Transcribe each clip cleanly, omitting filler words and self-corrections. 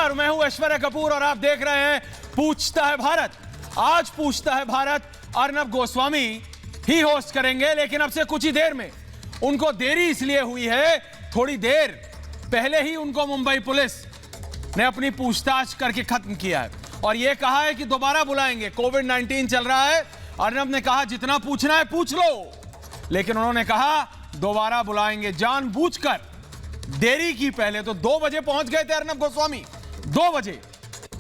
नमस्कार, मैं हूं ऐश्वर्या कपूर और आप देख रहे हैं पूछता है भारत। आज पूछता है भारत अर्नब गोस्वामी ही होस्ट करेंगे, लेकिन अब से कुछ ही देर में उनको देरी इसलिए हुई है, थोड़ी देर पहले ही उनको मुंबई पुलिस ने अपनी पूछताछ करके खत्म किया है और यह कहा है कि दोबारा बुलाएंगे। कोविड-19 चल रहा है। अर्नब ने कहा जितना पूछना है पूछ लो, लेकिन उन्होंने कहा दोबारा बुलाएंगे। जानबूझकर देरी की। पहले तो 2 बजे पहुंच गए थे अर्नब गोस्वामी, 2 बजे।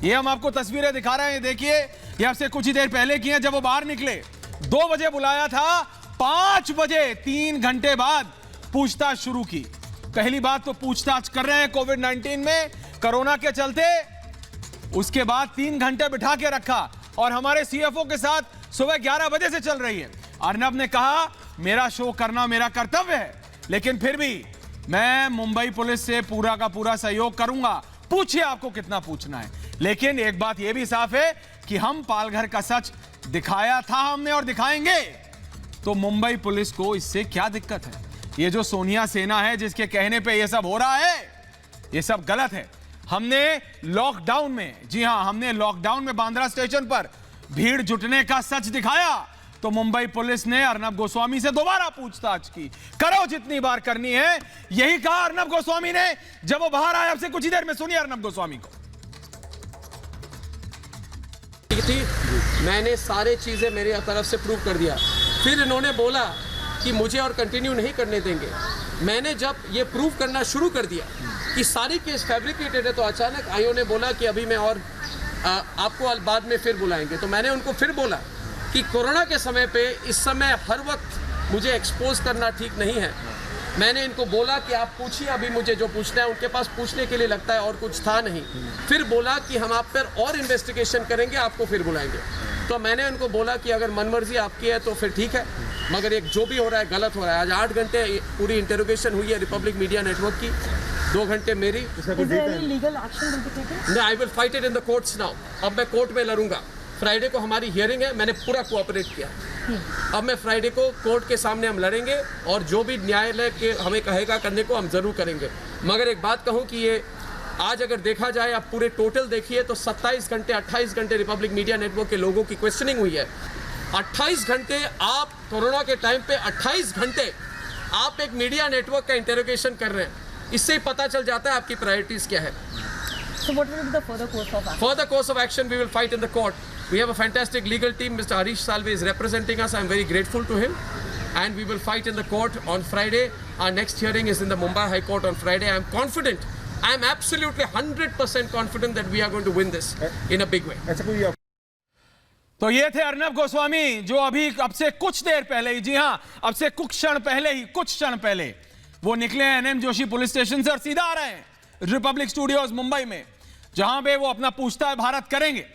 ये हम आपको तस्वीरें दिखा रहे हैं, देखिए ये आपसे कुछ ही देर पहले की हैं जब वो बाहर निकले। 2 बजे बुलाया था, 5 बजे 3 घंटे बाद पूछताछ शुरू की। पहली बात तो पूछताछ कर रहे हैं कोविड-19 में, कोरोना के चलते। उसके बाद 3 घंटे बिठा के रखा और हमारे सीएफओ के साथ सुबह 11 बजे से चल रही है। अर्नब ने कहा मेरा शो करना मेरा कर्तव्य है, लेकिन फिर भी मैं मुंबई पुलिस से पूरा का पूरा सहयोग करूंगा। पूछिए आपको कितना पूछना है, लेकिन एक बात यह भी साफ है कि हम पालघर का सच दिखाया था हमने और दिखाएंगे। तो मुंबई पुलिस को इससे क्या दिक्कत है? ये जो सोनिया सेना है जिसके कहने पे ये सब हो रहा है, ये सब गलत है। हमने लॉकडाउन में, जी हां, हमने लॉकडाउन में बांद्रा स्टेशन पर भीड़ जुटने का सच दिखाया, तो मुंबई पुलिस ने अर्नब गोस्वामी से दोबारा पूछताछ की। करो जितनी बार करनी है, यही कहा अर्नब गोस्वामी ने जब वो बाहर आए। अब से कुछ ही देर में सुनिए अर्नब गोस्वामी को। थी, मैंने सारे चीजें मेरी तरफ से प्रूव कर दिया। फिर इन्होंने बोला कि मुझे और कंटिन्यू नहीं करने देंगे। मैंने जब ये प्रूव करना शुरू कर दिया कि सारी केस फैब्रिकेटेड है, तो अचानक आईओ ने बोला कि अभी मैं और आपको बाद में फिर बुलाएंगे। तो मैंने उनको फिर बोला कि कोरोना के समय पे इस समय हर वक्त मुझे एक्सपोज करना ठीक नहीं है। मैंने इनको बोला कि आप पूछिए, अभी मुझे जो पूछना है। उनके पास पूछने के लिए लगता है और कुछ था नहीं। फिर बोला कि हम आप पर और इन्वेस्टिगेशन करेंगे, आपको फिर बुलाएंगे। तो मैंने उनको बोला कि अगर मनमर्जी आपकी है तो फिर ठीक है, मगर एक जो भी हो रहा है गलत हो रहा है। आज 8 घंटे पूरी इंटरोगेशन हुई है रिपब्लिक मीडिया नेटवर्क की, 2 घंटे मेरी। I will fight it in the courts now. अब मैं कोर्ट में लड़ूंगा। फ्राइडे को हमारी हियरिंग है, मैंने पूरा कोऑपरेट किया। अब मैं फ्राइडे को कोर्ट के सामने हम लड़ेंगे और जो भी न्यायालय के हमें कहेगा करने को हम जरूर करेंगे। मगर एक बात कहूं कि ये आज अगर देखा जाए, आप पूरे टोटल देखिए तो 27 घंटे 28 घंटे रिपब्लिक मीडिया नेटवर्क के लोगों की क्वेश्चनिंग हुई है। 28 घंटे आप कोरोना के टाइम पे 28 घंटे आप एक मीडिया नेटवर्क का इंटरोगेशन कर रहे हैं। इससे ही पता चल जाता है आपकी प्रायोरिटीज क्या है। So what will be the further course of action? Further course of action, we will fight in the court. We have a fantastic legal team. Mr. Harish Salve is representing us. I am very grateful to him. And we will fight in the court on Friday. Our next hearing is in the Mumbai High Court on Friday. I am confident. I am absolutely 100% confident that we are going to win this in a big way. तो ये थे अर्नब गोस्वामी जो अभी अब से कुछ देर पहले ही, जी हां, अब से कुछ क्षण पहले वो निकले हैं एनएम जोशी पुलिस स्टेशन से और सीधा आ रहे हैं रिपब्लिक स्टूडियोज मुंबई में, जहां पे वो अपना पूछता है भारत करेंगे।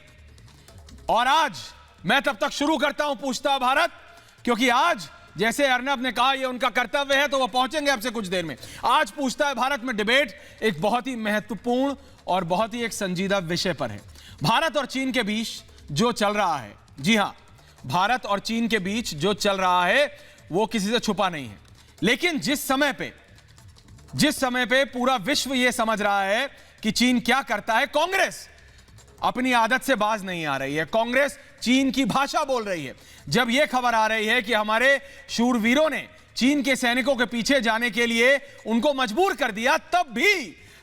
और आज मैं तब तक शुरू करता हूं पूछता है भारत, क्योंकि आज जैसे अर्नब ने कहा ये उनका कर्तव्य है, तो वो पहुंचेंगे अब से कुछ देर में। आज पूछता है भारत में डिबेट एक बहुत ही महत्वपूर्ण और बहुत ही एक संजीदा विषय पर है। भारत और चीन के बीच जो चल रहा है, जी हां, भारत और चीन के बीच जो चल रहा है वो किसी से छुपा नहीं है। लेकिन जिस समय पे पूरा विश्व ये समझ रहा है कि चीन क्या करता है, कांग्रेस अपनी आदत से बाज नहीं आ रही है। कांग्रेस चीन की भाषा बोल रही है। जब यह खबर आ रही है कि हमारे शूरवीरों ने चीन के सैनिकों के पीछे जाने के लिए उनको मजबूर कर दिया, तब भी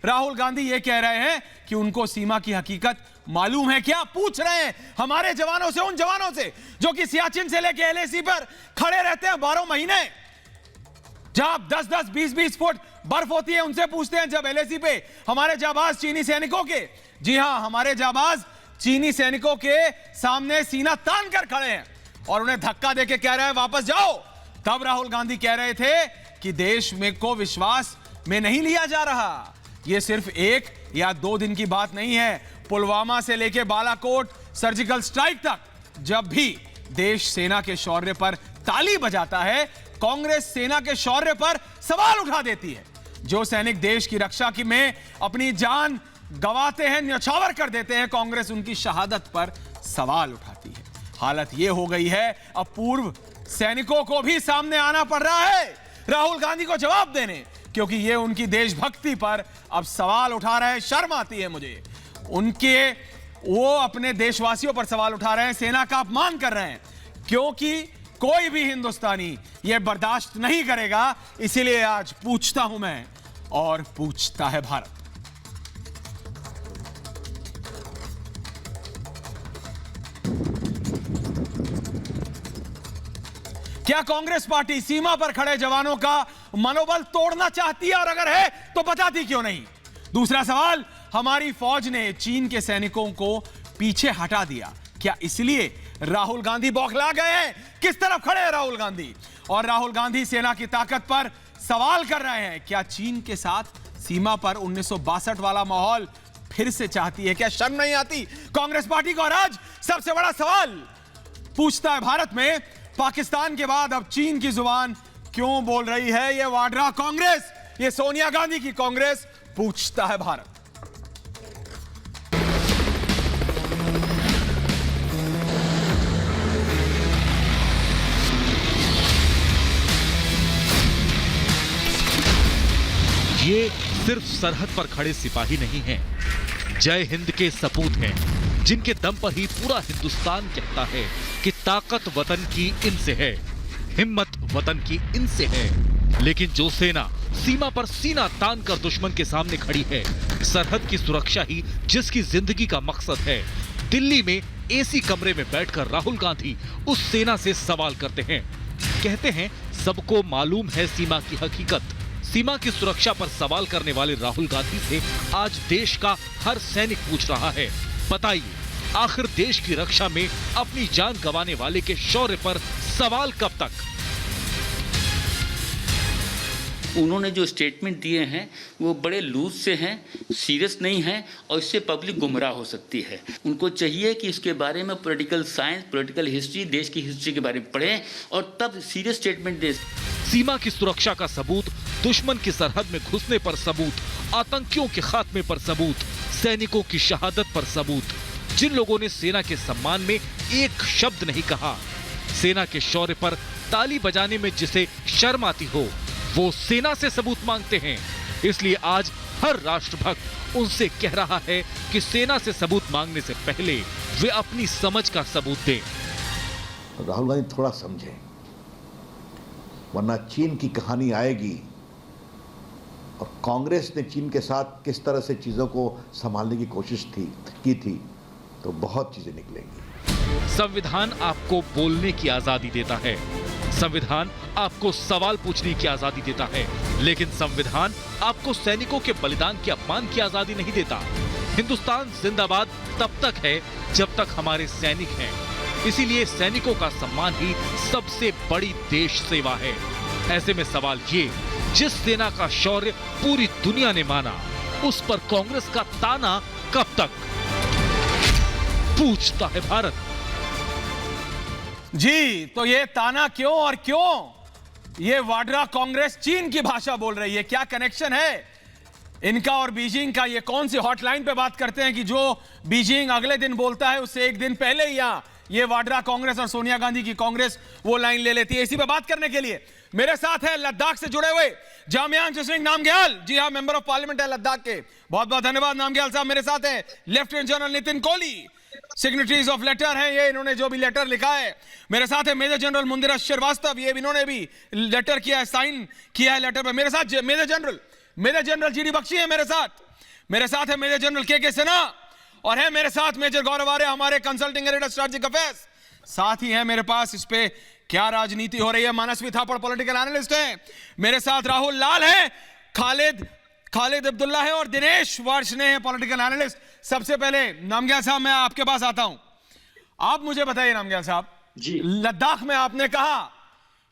राहुल गांधी यह कह रहे हैं कि उनको सीमा की हकीकत मालूम है क्या। पूछ रहे हैं हमारे जवानों से, उन जवानों से जो कि सियाचिन से लेकर एलएसी पर खड़े रहते हैं 12 महीने, जहां 10-10, 20-20 फुट बर्फ होती है, उनसे पूछते हैं जब एलएसी पे हमारे जाबाज चीनी सैनिकों के, जी हां, हमारे जाबाज चीनी सैनिकों के सामने सीना तान कर खड़े हैं और उन्हें धक्का देके कह रहे हैं वापस जाओ। तब राहुल गांधी कह रहे थे कि देश में को विश्वास में नहीं लिया जा रहा। यह सिर्फ 1 या 2 दिन की बात नहीं है। पुलवामा से लेकर बालाकोट सर्जिकल स्ट्राइक तक, जब भी देश सेना के शौर्य पर ताली बजाता है, कांग्रेस सेना के शौर्य पर सवाल उठा देती है। जो सैनिक देश की रक्षा की में अपनी जान गंवाते हैं, न्यौछावर कर देते हैं, कांग्रेस उनकी शहादत पर सवाल उठाती है। हालत यह हो गई है, अब पूर्व सैनिकों को भी सामने आना पड़ रहा है राहुल गांधी को जवाब देने, क्योंकि ये उनकी देशभक्ति पर अब सवाल उठा रहे हैं। शर्म आती है मुझे। वो अपने देशवासियों पर सवाल उठा रहे हैं, सेना का अपमान कर रहे हैं, क्योंकि कोई भी हिंदुस्तानी यह बर्दाश्त नहीं करेगा। इसीलिए आज पूछता हूं मैं और पूछता है भारत। क्या कांग्रेस पार्टी सीमा पर खड़े जवानों का मनोबल तोड़ना चाहती है, और अगर है तो बताती क्यों नहीं? दूसरा सवाल, हमारी फौज ने चीन के सैनिकों को पीछे हटा दिया, क्या इसलिए राहुल गांधी बौखला गए हैं? किस तरफ खड़े हैं राहुल गांधी? और राहुल गांधी सेना की ताकत पर सवाल कर रहे हैं, क्या चीन के साथ सीमा पर 1962 वाला माहौल फिर से चाहती है? क्या शर्म नहीं आती कांग्रेस पार्टी को? और आज सबसे बड़ा सवाल पूछता है भारत में, पाकिस्तान के बाद अब चीन की जुबान क्यों बोल रही है ये वाड्रा कांग्रेस, ये सोनिया गांधी की कांग्रेस? पूछता है भारत। ये सिर्फ सरहद पर खड़े सिपाही नहीं हैं, जय हिंद के सपूत हैं, जिनके दम पर ही पूरा हिंदुस्तान कहता है कि ताकत वतन की इनसे है, हिम्मत वतन की इनसे है। लेकिन जो सेना सीमा पर सीना तान कर दुश्मन के सामने खड़ी है, सरहद की सुरक्षा ही जिसकी जिंदगी का मकसद है, दिल्ली में एसी कमरे में बैठकर राहुल गांधी उस सेना से सवाल करते हैं। कहते हैं सबको मालूम है सीमा की हकीकत। सीमा की सुरक्षा पर सवाल करने वाले राहुल गांधी से आज देश का हर सैनिक पूछ रहा है, बताइए आखिर देश की रक्षा में अपनी जान गंवाने वाले के शौर्य पर सवाल कब तक? उन्होंने जो स्टेटमेंट दिए हैं वो बड़े लूज से हैं, सीरियस नहीं हैं, और इससे पब्लिक गुमराह हो सकती है। उनको चाहिए कि इसके बारे में पॉलिटिकल साइंस, पॉलिटिकल हिस्ट्री, देश की हिस्ट्री के बारे में पढ़ें और तब सीरियस स्टेटमेंट दें। सीमा की सुरक्षा का सबूत, दुश्मन की सरहद में घुसने पर सबूत, आतंकियों के खात्मे पर सबूत, सैनिकों की शहादत पर सबूत। जिन लोगों ने सेना के सम्मान में एक शब्द नहीं कहा, सेना के शौर्य पर ताली बजाने में जिसे शर्म आती हो, वो सेना से सबूत मांगते हैं। इसलिए आज हर राष्ट्रभक्त उनसे कह रहा है कि सेना से सबूत मांगने से पहले वे अपनी समझ का सबूत दें। राहुल गांधी थोड़ा समझें, वरना चीन की कहानी आएगी और कांग्रेस ने चीन के साथ किस तरह से चीजों को संभालने की कोशिश की थी, तो बहुत चीजें निकलेंगी। संविधान आपको बोलने की आजादी देता है, संविधान आपको सवाल पूछने की आजादी देता है, लेकिन संविधान आपको सैनिकों के बलिदान के अपमान की आजादी नहीं देता। हिंदुस्तान जिंदाबाद तब तक है जब तक हमारे सैनिक हैं। इसीलिए सैनिकों का सम्मान ही सबसे बड़ी देश सेवा है। ऐसे में सवाल ये, जिस सेना का शौर्य पूरी दुनिया ने माना, उस पर कांग्रेस का ताना कब तक? पूछता है भारत। जी, तो ये ताना क्यों और क्यों? ये वाड्रा कांग्रेस चीन की भाषा बोल रही है, क्या कनेक्शन है इनका और बीजिंग का? ये कौन सी हॉटलाइन पे बात करते हैं कि जो बीजिंग अगले दिन बोलता है उससे एक दिन पहले ही यहां ये वाड्रा कांग्रेस और सोनिया गांधी की कांग्रेस वो लाइन ले लेती है। इसी पे बात करने के लिए मेरे साथ है लद्दाख से जुड़े हुए जामयांग सिंह नामग्याल। जी हां, मेंबर ऑफ पार्लियामेंट है लद्दाख के। बहुत बहुत धन्यवाद नामग्याल साहब। मेरे साथ है lieutenant general Nitin Kohli, signatories of letter हैं ये, इन्होंने जो भी लेटर लिखा है। मेरे साथ है मेजर जनरल मुंदिरा श्रीवास्तव, ये इन्होंने भी लेटर किया है, साइन किया है लेटर पर। मेरे साथ मेजर जनरल जीडी बख्शी है मेरे साथ है मेजर जनरल के सिन्हा, और है मेरे साथ मेजर गौरव आर्य, हमारे कंसल्टिंग एडिटर स्ट्रेटेजिक अफेयर्स। साथ ही है मेरे पास इस पे क्या राजनीति हो रही है मानसवी थापड़, पॉलिटिकल एनालिस्ट है। मेरे साथ राहुल लाल है, खालिद अब्दुल्ला है और दिनेश वार्ष्णेय है, पॉलिटिकल एनालिस्ट। सबसे पहले नामग्याल साहब मैं आपके पास आता हूं। आप मुझे बताइए नामग्याल साहब जी, लद्दाख में आपने कहा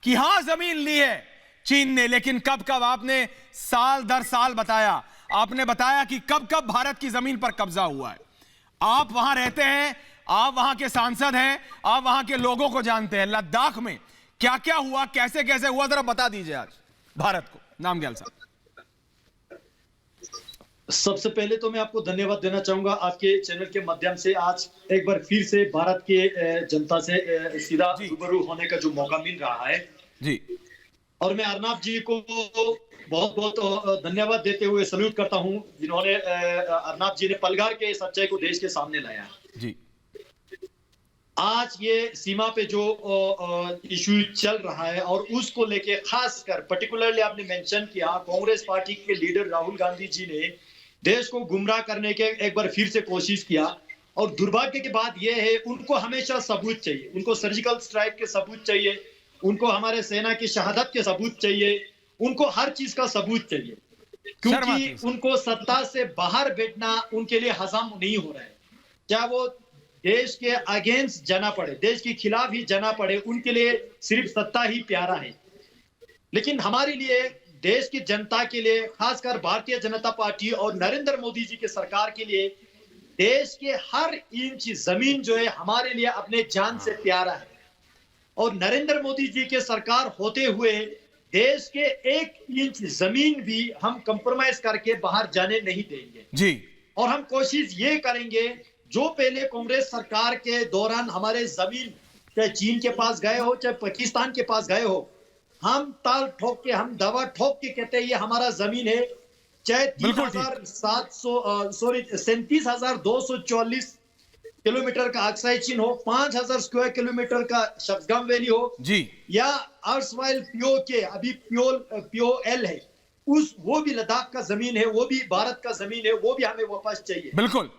कि हां जमीन ली है चीन ने, लेकिन कब आपने साल दर साल बताया, आपने बताया कि कब भारत की जमीन पर कब्जा हुआ है। आप वहां रहते हैं, आप वहां के सांसद हैं, आप वहां के लोगों को जानते हैं। लद्दाख में क्या क्या हुआ, कैसे कैसे हुआ, जरा बता दीजिए आज भारत को नामग्याल साहब। सबसे पहले तो मैं आपको धन्यवाद देना चाहूंगा आपके चैनल के माध्यम से, आज एक बार फिर से भारत के जनता से सीधा रूबरू होने का जो मौका मिल रहा है जी। और मैं अर्नब जी को बहुत बहुत धन्यवाद देते हुए सल्यूट करता हूं, जिन्होंने अर्नब जी ने पलघर के सच्चाई को देश के सामने लाया जी। आज ये सीमा पे जो इशू चल रहा है और उसको लेके खासकर पर्टिकुलरली आपने मेंशन किया, कांग्रेस पार्टी के लीडर राहुल गांधी जी ने देश को गुमराह करने के एक बार फिर से कोशिश किया। और दुर्भाग्य की बात यह है, उनको हमेशा सबूत चाहिए, उनको सर्जिकल स्ट्राइक के सबूत चाहिए, उनको हमारे सेना की शहादत के सबूत चाहिए, उनको हर चीज का सबूत चाहिए, क्योंकि उनको सत्ता से बाहर बैठना उनके लिए हजम नहीं हो रहा है। क्या वो देश के अगेंस्ट जाना पड़े, देश के खिलाफ ही जाना पड़े, उनके लिए सिर्फ सत्ता ही प्यारा है। लेकिन हमारे लिए, देश की जनता के लिए, खासकर भारतीय जनता पार्टी और नरेंद्र मोदी जी की सरकार के लिए, देश के हर इंच जमीन जो है हमारे लिए अपने जान से प्यारा है। और नरेंद्र मोदी जी के सरकार होते हुए देश के एक इंच जमीन भी हम कंप्रोमाइज करके बाहर जाने नहीं देंगे जी। और हम कोशिश ये करेंगे, जो पहले कांग्रेस सरकार के दौरान हमारे जमीन चाहे चीन के पास गए हो चाहे पाकिस्तान के पास गए हो, हम ताल ठोक के, हम दवा ठोक के कहते हैं ये हमारा जमीन है। चाहे 37,244 किलोमीटर का अक्साई चीन हो, 5,000 स्क्वायर किलोमीटर का शबगम वैली हो जी, या अर्सवाइल पियो के अभी पियो एल है, वो भी लद्दाख का जमीन है, वो भी भारत का जमीन है, वो भी हमें वापस चाहिए। बिल्कुल।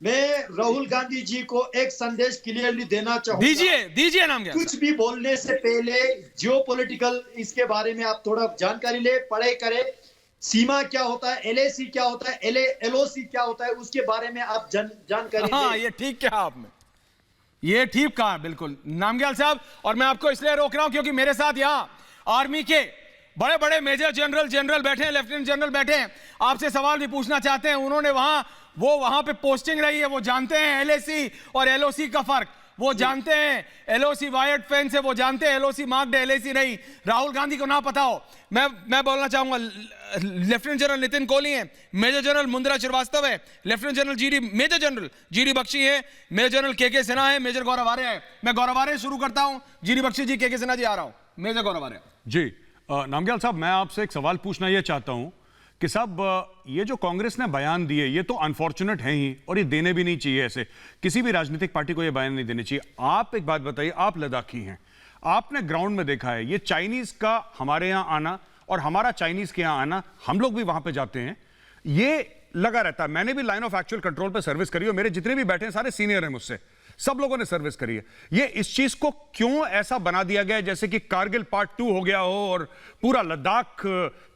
मैं राहुल गांधी जी को एक संदेश क्लियरली देना चाहूंगा। दीजिए नामग्याल। कुछ भी बोलने से पहले जियोपॉलिटिकल इसके बारे में आप थोड़ा जानकारी ले, पढ़ाई करें, सीमा क्या होता है, एलएसी क्या होता है, एलओसी क्या होता है, उसके बारे में आप जानकारी हाँ, ये ठीक कहा आपने, ये ठीक कहा बिल्कुल नामग्याल साहब। और मैं आपको इसलिए रोक रहा हूं क्योंकि मेरे साथ यहाँ आर्मी के बड़े बड़े मेजर जनरल बैठे हैं, लेफ्टिनेंट जनरल बैठे हैं, आपसे सवाल भी पूछना चाहते हैं। उन्होंने वहां पे पोस्टिंग रही है, वो जानते हैं एलएसी और एलओसी का फर्क, वो जानते हैं एलओसी वायर्ड फेंस है, वो जानते हैं एलओसी मार्क्ड एलएसी नहीं। राहुल गांधी को ना पता हो। मैं बोलना चाहूंगा, लेफ्टिनेंट जनरल नितिन कोहली हैं, मेजर जनरल मुंद्रा श्रीवास्तव है, lieutenant general major general GD Bakshi है, मेजर जनरल के सिन्हा है, मेजर गौरव आर्य है। मैं गौरव आर्य शुरू करता हूं, जीडी बख्शी जी, के सिन्हा जी आ रहा हूं। मेजर गौरव आर्य जी। नामग्याल साहब, मैं आपसे एक सवाल पूछना यह चाहता हूं कि साहब, ये जो कांग्रेस ने बयान दिए, ये तो अनफॉर्चुनेट है ही, और ये देने भी नहीं चाहिए, ऐसे किसी भी राजनीतिक पार्टी को ये बयान नहीं देने चाहिए। आप एक बात बताइए, आप लद्दाखी हैं, आपने ग्राउंड में देखा है ये चाइनीज का हमारे यहाँ आना और हमारा चाइनीज के यहाँ आना, हम लोग भी वहां पे जाते हैं, ये लगा रहता है। मैंने भी लाइन ऑफ एक्चुअल कंट्रोल पे सर्विस करी और मेरे जितने भी बैठे हैं सारे सीनियर हैं मुझसे, सब लोगों ने सर्विस करी है। ये इस चीज को क्यों ऐसा बना दिया गया जैसे कि कारगिल पार्ट 2 हो गया हो और पूरा लद्दाख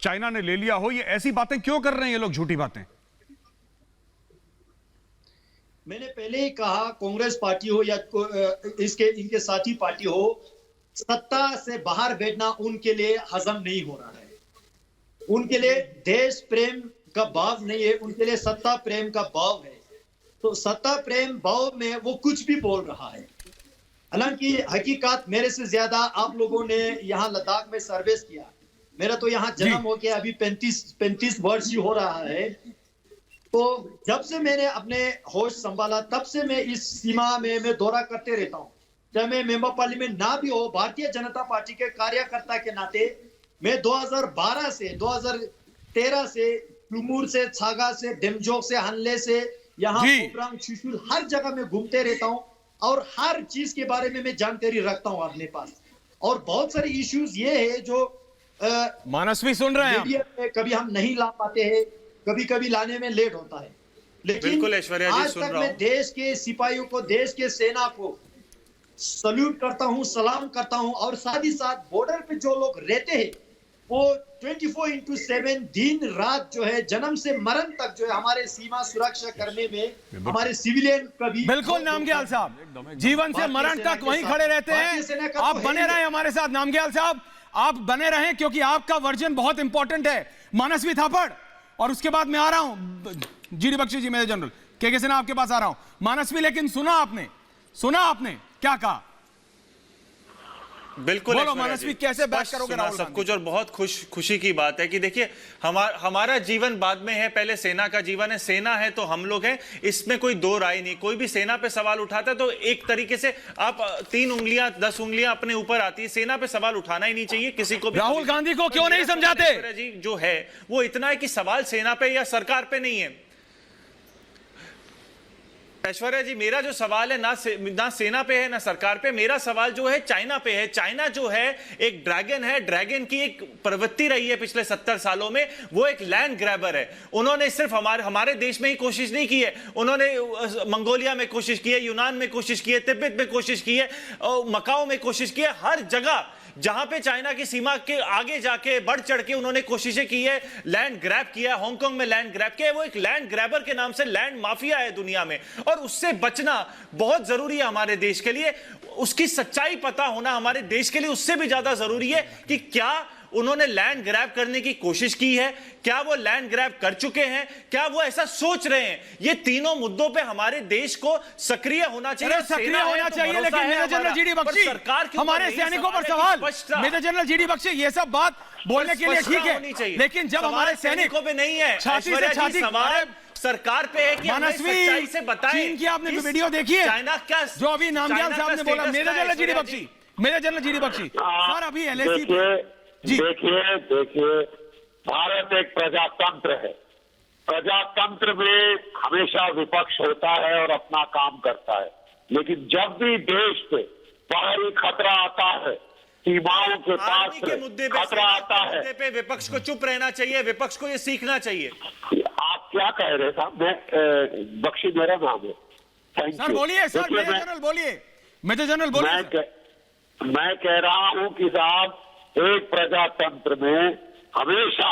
चाइना ने ले लिया हो? ये ऐसी बातें क्यों कर रहे हैं ये लोग, झूठी बातें? मैंने पहले ही कहा, कांग्रेस पार्टी हो या इनके साथी पार्टी हो, सत्ता से बाहर बैठना उनके लिए हजम नहीं हो रहा है। उनके लिए देश प्रेम का भाव नहीं है, उनके लिए सत्ता प्रेम का भाव है। तो सत्ता प्रेम भाव में वो कुछ भी बोल रहा है। हालांकि हकीकत मेरे से ज्यादा आप लोगों ने यहाँ लद्दाख में सर्विस किया। मेरा तो यहाँ जन्म हो गया अभी 35 वर्ष ही हो रहा है। तो जब से मैंने अपने होश संभाला तब से मैं इस सीमा में मैं दौरा करते रहता हूँ। चाहे मैं मेंबर पार्लियामेंट ना भी हो, भारतीय जनता पार्टी के कार्यकर्ता के नाते मैं 2012 से 2013 से कुमूर से, छागा से, डेमजोग से, हनले से, यहाँ पोखरांग, शिशुल, हर जगह में घूमते रहता हूँ और हर चीज के बारे में मैं जानकारी रखता हूँ अपने पास। और बहुत सारे इश्यूज ये है जो मानसवी सुन रहे हैं, कभी हम नहीं ला पाते हैं, कभी कभी लाने में लेट होता है। लेकिन आज तक मैं देश के सिपाहियों को, देश के सेना को सल्यूट करता हूं, सलाम करता हूं। और साथ ही साथ बॉर्डर पे जो लोग रहते हैं वो 24/7 दिन रात जो है, जन्म से मरण तक जो है, हमारे सीमा सुरक्षा करने में हमारे सिविलियन कभी। बिल्कुल नामग्याल साहब, जीवन से मरण तक वहीं खड़े रहते हैं। आप बने रहे हमारे साथ नामग्याल साहब, आप बने रहें क्योंकि आपका वर्जन बहुत इंपॉर्टेंट है। मानसवी थापड़, और उसके बाद मैं आ रहा हूं जीडी बख्शी जी, मेजर जनरल के सिन्हा आपके पास आ रहा हूं। मानसवी, लेकिन सुना आपने क्या कहा? बिल्कुल बोलो ऐश्वर्या मनस्वी, जी, कैसे बैक स्पष्ट करोगे सुना राहुल सब गांधी? कुछ और बहुत खुशी की बात है कि देखिए हमारा जीवन बाद में है, पहले सेना का जीवन है। सेना है तो हम लोग हैं, इसमें कोई दो राय नहीं। कोई भी सेना पे सवाल उठाता है तो एक तरीके से आप 3 उंगलियां 10 उंगलियां अपने ऊपर आती है। सेना पे सवाल उठाना ही नहीं चाहिए किसी को भी। राहुल गांधी को क्यों नहीं समझाते? ऐश्वर्या जी जो है वो इतना है कि सवाल सेना पे या सरकार पे नहीं है। ऐश्वर्या जी, मेरा जो सवाल है ना सेना पे है ना सरकार पे, मेरा सवाल जो है चाइना पे है। चाइना जो है एक ड्रैगन है, ड्रैगन की एक प्रवृत्ति रही है पिछले 70 सालों में। वो एक लैंड ग्रैबर है। उन्होंने सिर्फ हमारे देश में ही कोशिश नहीं की है, उन्होंने मंगोलिया में कोशिश की है, यूनान में कोशिश की है, तिब्बत में कोशिश की है, मकाओ में कोशिश की है। हर जगह जहां पे चाइना की सीमा के आगे जाके बढ़ चढ़ के उन्होंने कोशिशें की है, लैंड ग्रैब किया है। हांगकांग में लैंड ग्रैब किया है। वो एक लैंड ग्रैबर के नाम से लैंड माफिया है दुनिया में, और उससे बचना बहुत जरूरी है हमारे देश के लिए। उसकी सच्चाई पता होना हमारे देश के लिए उससे भी ज्यादा जरूरी है कि क्या उन्होंने लैंड ग्रैब करने की कोशिश की है, क्या वो लैंड ग्रैब कर चुके हैं, क्या वो ऐसा सोच रहे हैं। ये तीनों मुद्दों पे हमारे देश को सक्रिय होना चाहिए। सक्रिय होना चाहिए, लेकिन मेजर जनरल जीडी बख्शी, सरकार हमारे सैनिकों पर सवाल। मेजर जनरल जीडी बख्शी, ये सब बात बोलने के लिए ठीक है, लेकिन जब हमारे सैनिकों पे नहीं है, छाती से छाती सवाल सरकार पे है कि मनस्वी से बताएं। चीन की आपने वीडियो देखी है चाइना क्या जो अभी नामग्याल साहब ने बोला? Major general GD Bakshi, major general GD Bakshi sir, अभी एलएसी देखिए भारत एक प्रजातंत्र है। प्रजातंत्र में हमेशा विपक्ष होता है और अपना काम करता है, लेकिन जब भी देश पे बाहरी खतरा आता है, सीमाओं के पास खतरा आता है, मुद्दे पे विपक्ष को चुप रहना चाहिए, विपक्ष को ये सीखना चाहिए। आप क्या कह रहे साहब? मैं बख्शी मेरा नाम है। सर बोलिए, सर मेजर जनरल बोलिए, मेजर जनरल बोलिए। मैं कह रहा हूं कि साहब एक प्रजातंत्र में हमेशा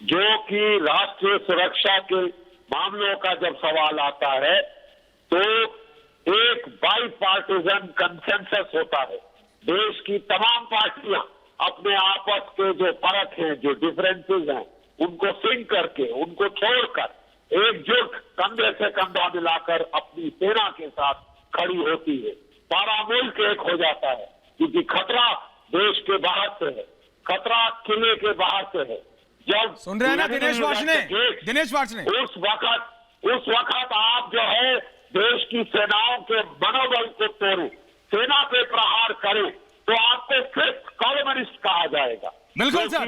जो कि राष्ट्रीय सुरक्षा के मामलों का जब सवाल आता है तो एक बाई पार्टीजन कंसेंसस होता है। देश की तमाम पार्टियां अपने आपस के जो फर्क हैं, जो डिफरेंसेस हैं, उनको सिंक करके, उनको छोड़कर एकजुट कंधे से कंधा मिलाकर अपनी सेना के साथ खड़ी होती है। सारा मुल्क एक हो जाता है, क्योंकि खतरा देश के बाहर से है, खतरा किले के बाहर से है। जब सुन रहे हैं ना दिनेश वाच ने उस वक्त आप जो है देश की सेनाओं के मनोबल को तोड़े, सेना पे प्रहार करें, तो आपको फिफ्थ कॉलमनिस्ट कहा जाएगा। बिल्कुल सर,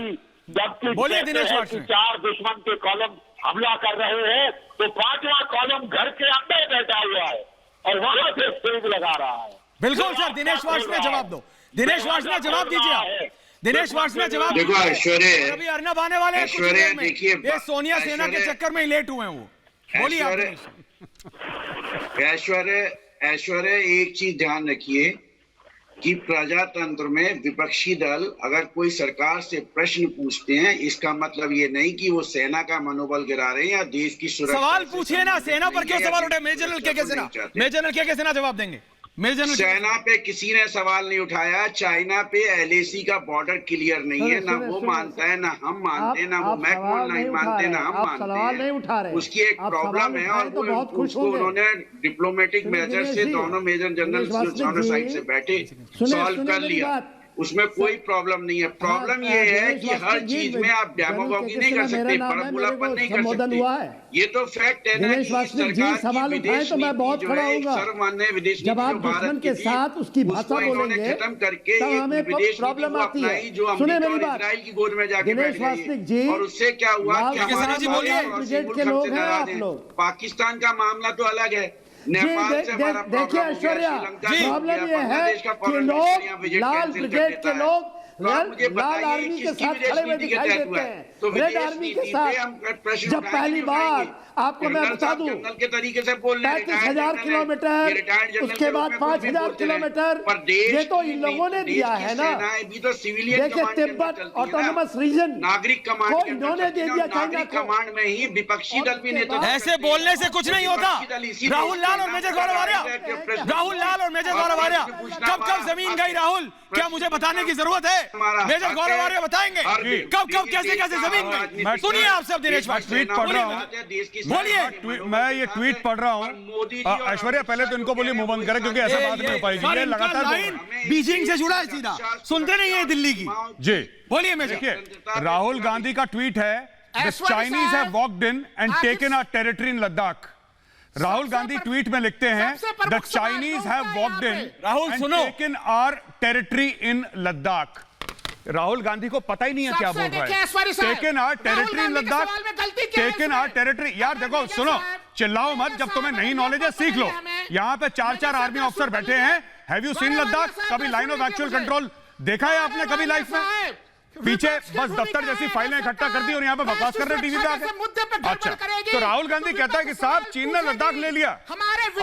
जबकि बोलिए दिनेश वाच ने। 4 दुश्मन के कॉलम हमला कर रहे हैं तो 5वां कॉलम घर के अंदर बैठा हुआ है और वहां से सेब लगा रहा है। बिल्कुल सर, दिनेश वाच ने जवाब दो। दिनेश वाच ने जवाब दीजिए आप। दिनेश वाच ने जवाब देखो ऐश्वर्या, अभी अर्नब आने वाले हैं कुछ देर में। ये सोनिया सेना के चक्कर में ही लेट हुए हैं वो। बोलिए ऐश्वर्या एक चीज ध्यान रखिए कि प्रजातंत्र में विपक्षी दल अगर कोई सरकार से प्रश्न पूछते हैं, इसका मतलब ये नहीं कि वो सेना का मनोबल गिरा रहे हैं या देश की सुरक्षा। सवाल पूछिए ना, सेना पर क्यों सवाल उठे? मेजर जनरल के सेना जवाब देंगे। चाइना पे किसी ने सवाल नहीं उठाया। चाइना पे एलएसी का बॉर्डर क्लियर नहीं है, ना वो मानता है, ना हम मानते हैं, ना वो मैकमोहन नहीं मानते, ना हम मानते हैं। उसकी एक प्रॉब्लम है और उसको उन्होंने डिप्लोमेटिक मेजर से दोनों मेजर जनरल दोनों साइड से बैठे सॉल्व कर लिया। उसमें कोई प्रॉब्लम नहीं है। प्रॉब्लम ये है कि हर चीज में आप डेमोगोगी नहीं कर सकते, बड़बुलापन नहीं कर सकते। ये तो फैक्ट है ना कि सरकार की विदेश नीति जो है एक सर्वमान्य विदेश नीति जो भारत के साथ उसकी भाषा बोलेंगे खत्म करके एक विदेश नीति को अपनाई जो अमेरिका और इजराइल की गोद में जाके बैठ गई। और उससे क्या हुआ कि पाकिस्तान का मामला तो अलग है, नेपाल से हमारा देखिए ऐश्वर्या, प्रॉब्लम ये है कि लोग लाल ब्रिगेड के लोग लाल आर्मी के साथ खड़े हुए दिखाई देते हैं, रेड आर्मी के साथ। जब पहली बार आपको मैं बता दूं 35,000 किलोमीटर, उसके बाद 5,000 किलोमीटर, ये तो इन लोगों ने दिया है ना। देखिए तिब्बत ऑटोनोमस रीजन नागरिक कमांड को इन्होंने दे दिया चाइना को। कमांड में ही विपक्षी दल भी नेता। ऐसे बोलने से कुछ नहीं होता। राहुल लाल और मेजर गौरव आर्या, राहुल लाल और मेजर गौरव आर्या, कब कब जमीन गई राहुल, क्या मुझे बताने की जरूरत है? मेजर गौरव आर्य बताएंगे कब कब कैसे कैसे जमीन में। सुनिए आप सब दिनेश भाई, ट्वीट पढ़ रहा हूँ, बोलिए। मैं ये ट्वीट पढ़ रहा हूँ। ऐश्वर्या पहले तो इनको बोलिए मुंह बंद करें, क्योंकि ऐसा बात नहीं हो पाएगी। ये लगातार लाइन बीजिंग से जुड़ा है सीधा, सुनते नहीं है दिल्ली की। जी बोलिए मेजर। देखिए, राहुल गांधी का ट्वीट है, the Chinese have walked in and taken our territory in Ladakh. Rahul Gandhi tweet में लिखते हैं, the Chinese have walked in Rahul सुनो, taken our territory in Ladakh. Rahul Gandhi को पता ही नहीं है क्या बोल रहा है। Taken our territory in Ladakh, taken our territory. यार देखो, सुनो, चिल्लाओ मत, जब तुम्हें नई नॉलेज है सीख लो। यहाँ पे 4-4 आर्मी ऑफिसर बैठे हैं। Have you seen Ladakh? कभी लाइन ऑफ एक्चुअल कंट्रोल देखा है आपने कभी लाइफ में? पीछे बस दफ्तर जैसी फाइलें इकट्ठा कर दी और यहाँ पे बकवास कर रहे टीवी पे आके। अच्छा, तो राहुल गांधी कहता है कि साहब चीन ने लद्दाख ले लिया।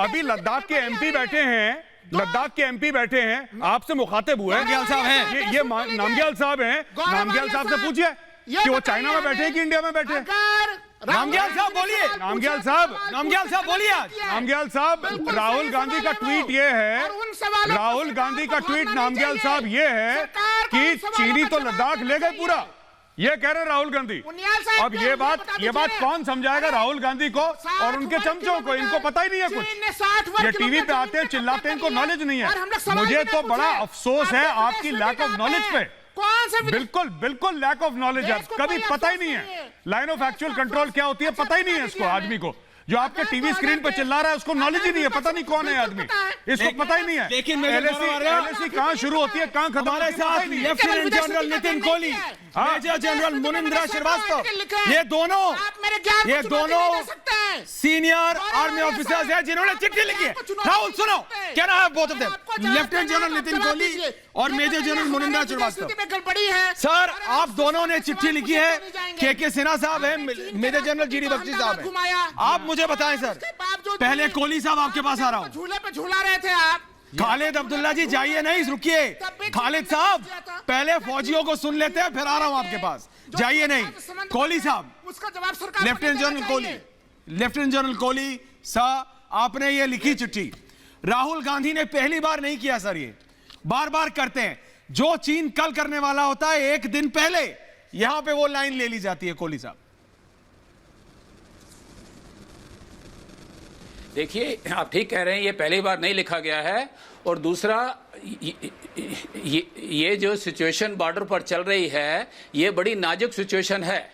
अभी लद्दाख के एमपी बैठे हैं, लद्दाख के एमपी बैठे हैं, आपसे मुखातिब हुए नामग्याल साहब हैं, ये नामग्याल साहब हैं। नामग्याल साहब से पूछिए कि वो चाइना में बैठे हैं कि इंडिया में बैठे हैं। नामग्याल साहब बोलिए। नामग्याल साहब, नामग्याल साहब बोलिए। आज नामग्याल साहब, राहुल गांधी का ट्वीट ये है, राहुल गांधी का ट्वीट नामग्याल साहब ये है कि चीनी तो लद्दाख ले गए पूरा, ये कह रहे राहुल गांधी। अब ये बात कौन समझाएगा राहुल गांधी को और उनके चमचों को? इनको पता ही नहीं है कुछ। ये टीवी पे आते हैं, चिल्लाते हैं, इनको नॉलेज नहीं है। मुझे तो बड़ा अफसोस है आपकी लैक ऑफ नॉलेज पे। बिल्कुल लैक ऑफ नॉलेज है, कभी पता ही नहीं है लाइन ऑफ एक्चुअल कंट्रोल क्या होती है, पता ही नहीं है इसको आदमी को। जो आपके टीवी स्क्रीन पर चिल्ला रहा है उसको नॉलेज ही नहीं है, पता नहीं कौन है आदमी, इसको पता ही नहीं है। लेकिन एलएसी कहां शुरू होती है, कहां खत्म होती है, पता ही नहीं है। Lieutenant general Nitin Kohli, major general Munindra Srivastava, ये दोनों सीनियर आर्मी ऑफिसर्स हैं जिन्होंने चिट्ठी लिखी है। राहुल सुनो, क्या नाम है both of them? Lieutenant general Nitin Kohli और major general Munindra Srivastava. Sir, आप दोनों ने चिट्ठी लिखी है। के सिन्हा साहब है, मेजर जनरल जीडी बख्शी साहब है। आप मुझे बताएं सर, पहले कोहली साहब आपके पास आ रहा हूं। झूले पे झूला रहे थे आप। खालिद अब्दुल्ला जी जाइए नहीं, रुकिए। खालिद साहब, पहले फौजियों को सुन लेते हैं, फिर आ रहा हूं आपके पास। जाइए नहीं। कोहली साहब, उसका जवाब सरकार, लेफ्टिनेंट जनरल कोहली साहब, आपने ये लिखी चिट्ठी। राहुल गांधी ने पहली बार नहीं किया सर, ये बार बार करते हैं। जो चीन कल करने वाला होता है, एक दिन पहले यहां पे वो लाइन ले ली जाती है। कोहली साहब देखिए, आप ठीक कह रहे हैं, ये पहली बार नहीं लिखा गया है। और दूसरा, ये जो सिचुएशन बॉर्डर पर चल रही है, ये बड़ी नाजुक सिचुएशन है।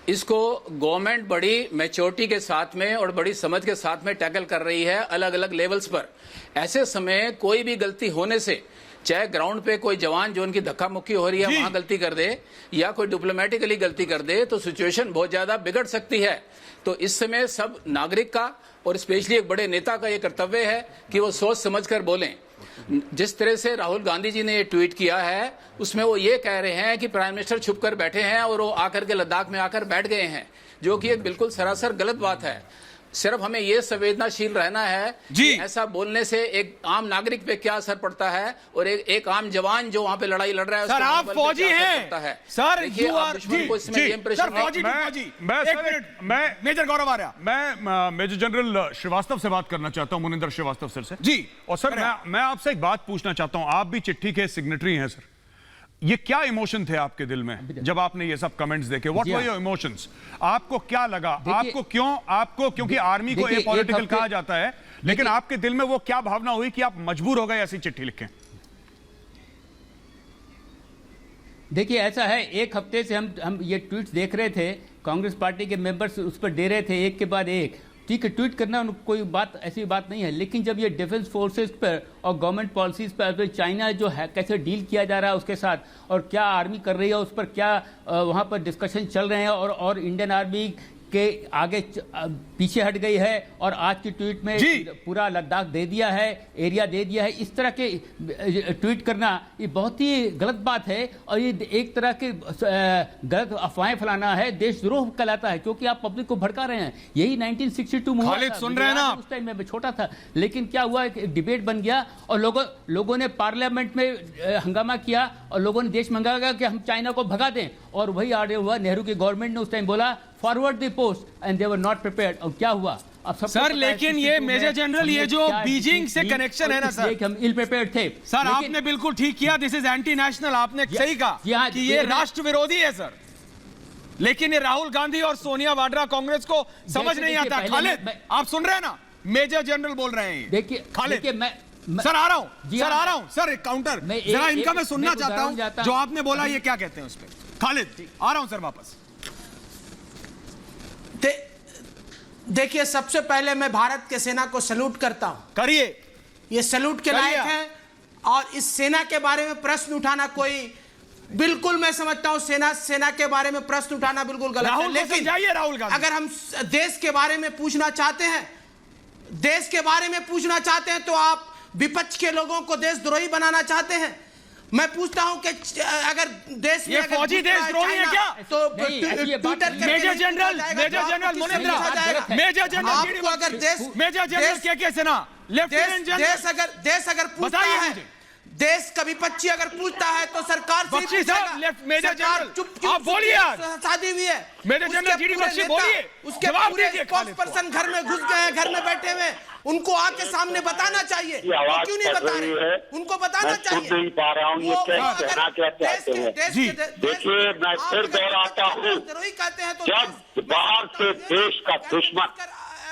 इसको गवर्नमेंट बड़ी मैच्योरिटी के साथ में और बड़ी समझ के साथ में टैकल कर रही है अलग अलग लेवल्स पर। ऐसे समय कोई भी गलती होने से, चाहे ग्राउंड पे कोई जवान जो उनकी धक्का मुक्की हो रही है वहां गलती कर दे, या कोई डिप्लोमेटिकली गलती कर दे, तो सिचुएशन बहुत ज्यादा बिगड़ सकती है। तो इस समय सब नागरिक का और स्पेशली एक बड़े नेता का ये कर्तव्य है कि वो सोच समझकर बोलें। जिस तरह से राहुल गांधी जी ने ये ट्वीट किया है, उसमें वो ये कह रहे हैं कि प्राइम मिनिस्टर छुप कर बैठे हैं और वो आकर के लद्दाख में आकर बैठ गए हैं, जो कि एक बिल्कुल सरासर गलत बात है। सिर्फ हमें ये संवेदनाशील रहना है जी, ऐसा बोलने से एक आम नागरिक पे क्या असर पड़ता है और एक आम जवान जो वहां पे लड़ाई लड़ रहा है, सर आप फौजी हैं सर, यू आर मैं मेजर गौरव आर्य, मैं मेजर जनरल श्रीवास्तव से बात करना चाहता हूं, मुनिंदर श्रीवास्तव सर से जी। और सर मैं आपसे एक बात पूछना चाहता हूं, आप भी चिट्ठी के सिग्नेटरी हैं सर, ये क्या इमोशन थे आपके दिल में जब आपने ये सब कमेंट्स देखे? What were your emotions? आपको क्या लगा? आपको क्योंकि आर्मी को एपॉलिटिकल कहा जाता है, लेकिन आपके दिल में वो क्या भावना हुई कि आप मजबूर हो गए ऐसी चिट्ठी लिखें? देखिए, ऐसा है, एक हफ्ते से हम ये ट्वीट्स देख रहे थे, कांग्रेस पार्टी के मेंबर्स उस पर दे रहे थे एक के बाद एक। ठीक है, ट्वीट करना कोई बात, ऐसी बात नहीं है, लेकिन जब ये डिफेंस फोर्सेस पर और गवर्नमेंट पॉलिसीज पर चाइना जो है कैसे डील किया जा रहा है उसके साथ, और क्या आर्मी कर रही है उस पर क्या वहाँ पर डिस्कशन चल रहे हैं, और इंडियन आर्मी के आगे पीछे हट गई है, और आज की ट्वीट में पूरा लद्दाख दे दिया है, एरिया दे दिया है, इस तरह के ट्वीट करना ये बहुत ही गलत बात है। और ये एक तरह के गलत अफवाहें फैलाना है, देशद्रोह कहलाता है, क्योंकि आप पब्लिक को भड़का रहे हैं। यही 1962 में खालिद सुन रहे हैं ना? उस टाइम में मैं छोटा था, लेकिन क्या हुआ, एक डिबेट बन गया और लोगों ने पार्लियामेंट में हंगामा किया और लोगों ने देश में हंगामा कि हम चाइना को भगा दें, और वही आर्डर हुआ। नेहरू की गवर्नमेंट ने उस टाइम बोला forward the post, and they were not prepared. और क्या हुआ, अब सबको सर पता है लेकिन ये 62 मेजर में जनरल हमने ये जो क्या बीजिंग से की कनेक्शन है ना और सर, इसलिए हम इल प्रिपेयर्ड थे सर आपने बिल्कुल ठीक किया, दिस इज एंटी नेशनल, आपने सही कहा कि ये राष्ट्र विरोधी है सर, लेकिन ये राहुल गांधी और सोनिया वाड्रा कांग्रेस को समझ नहीं आता। खालिद आप सुन रहे हैं ना, मेजर जनरल बोल रहे हैं। देखिए खालिद सर आ रहा हूं सर एक काउंटर जरा इनका मैं सुनना चाहता हूं, जो आपने बोला ये क्या कहते हैं उस पर। खालिद आ रहा हूं सर वापस। देखिए सबसे पहले मैं भारत के सेना को सैल्यूट करता हूं। करिए, ये सैल्यूट के लायक है, और इस सेना के बारे में प्रश्न उठाना कोई बिल्कुल, मैं समझता हूं सेना के बारे में प्रश्न उठाना बिल्कुल गलत है। लेकिन राहुल गांधी, अगर हम देश के बारे में पूछना चाहते हैं तो आप विपक्ष के लोगों को देशद्रोही बनाना चाहते हैं। मैं पूछता हूं कि अगर देश में फौजी देशद्रोही है क्या? तो Twitter major general Munindra, major general आपको अगर major general K Sinha, lieutenant general देश अगर पूछता है, देश का विपक्षी अगर पूछता है तो सरकार से मेजर जनरल आप बोलिए, शादी हुई है मेजर जनरल जीडी बख्शी बोलिए, उसके पूरे स्पोक्स पर्सन घर में घुस गए हैं, घर में बैठे हुए, उनको आके सामने बताना चाहिए। क्यों नहीं बता रहे? उनको बताना चाहिए। नहीं पा रहा हूँ ये क्या कहना क्या चाहते हैं। देखिए मैं फिर दोहराता हूँ, जब बाहर से देश का दुश्मन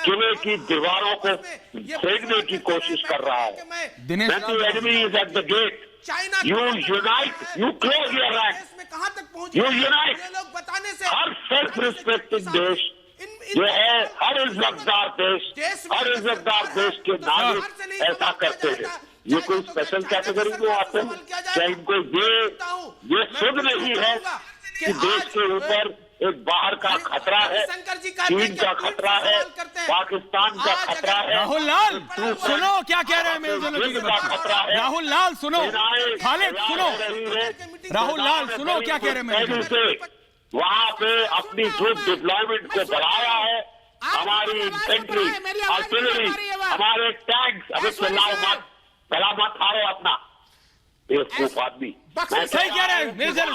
किले की दीवारों को फेंकने की कोशिश कर रहा है, when the enemy is at the gate, you unite, you close your ranks, you unite। Her self respecting देश जो है, हर इज्जतदार देश के नागरिक ऐसा करते हैं। ये कोई स्पेशल कैटेगरी में आते हैं क्या? इनको ये सुध नहीं है कि देश के ऊपर एक बाहर का खतरा है, चीन का खतरा है, पाकिस्तान का खतरा है। राहुल लाल सुनो क्या कह रहे हैं मेजर जनरल का खतरा है। राहुल लाल सुनो, खालिद सुनो, राहुल लाल सुनो क्या कह रहे हैं। वहां पे अपनी ट्रूप डिप्लॉयमेंट को बढ़ाया है, हमारी इन्फेंट्री, आर्टिलरी, हमारे टैंक्स, अभी चलाओ मत, पहला मत हारो अपना बेवकूफ आदमी। सही कह रहे हैं मेजर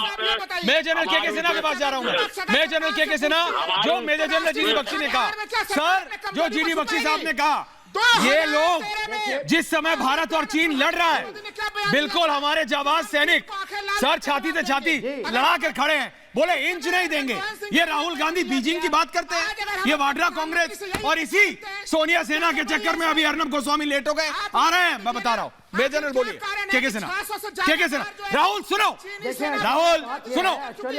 जनरल के सिन्हा के पास जा रहा हूं मैं। मेजर जनरल के सिन्हा, जो मेजर जनरल जीडी बख्शी ने कहा, सर जो जीडी बख्शी साहब ने कहा, ये लोग जिस समय भारत और चीन लड़ रहा है, बिल्कुल हमारे जाबाज सैनिक सर छाती से छाती लड़ा कर खड़े हैं, बोले इंच नहीं देंगे। ये राहुल गांधी बीजिंग की बात करते हैं, ये वाड्रा कांग्रेस, और इसी सोनिया सेना के चक्कर में अभी अर्नब गोस्वामी लेट हो गए, आ रहे हैं। मैं बता रहा हूं, मेजर जनरल बोलिए, के सिन्हा, राहुल सुनो, राहुल सुनो,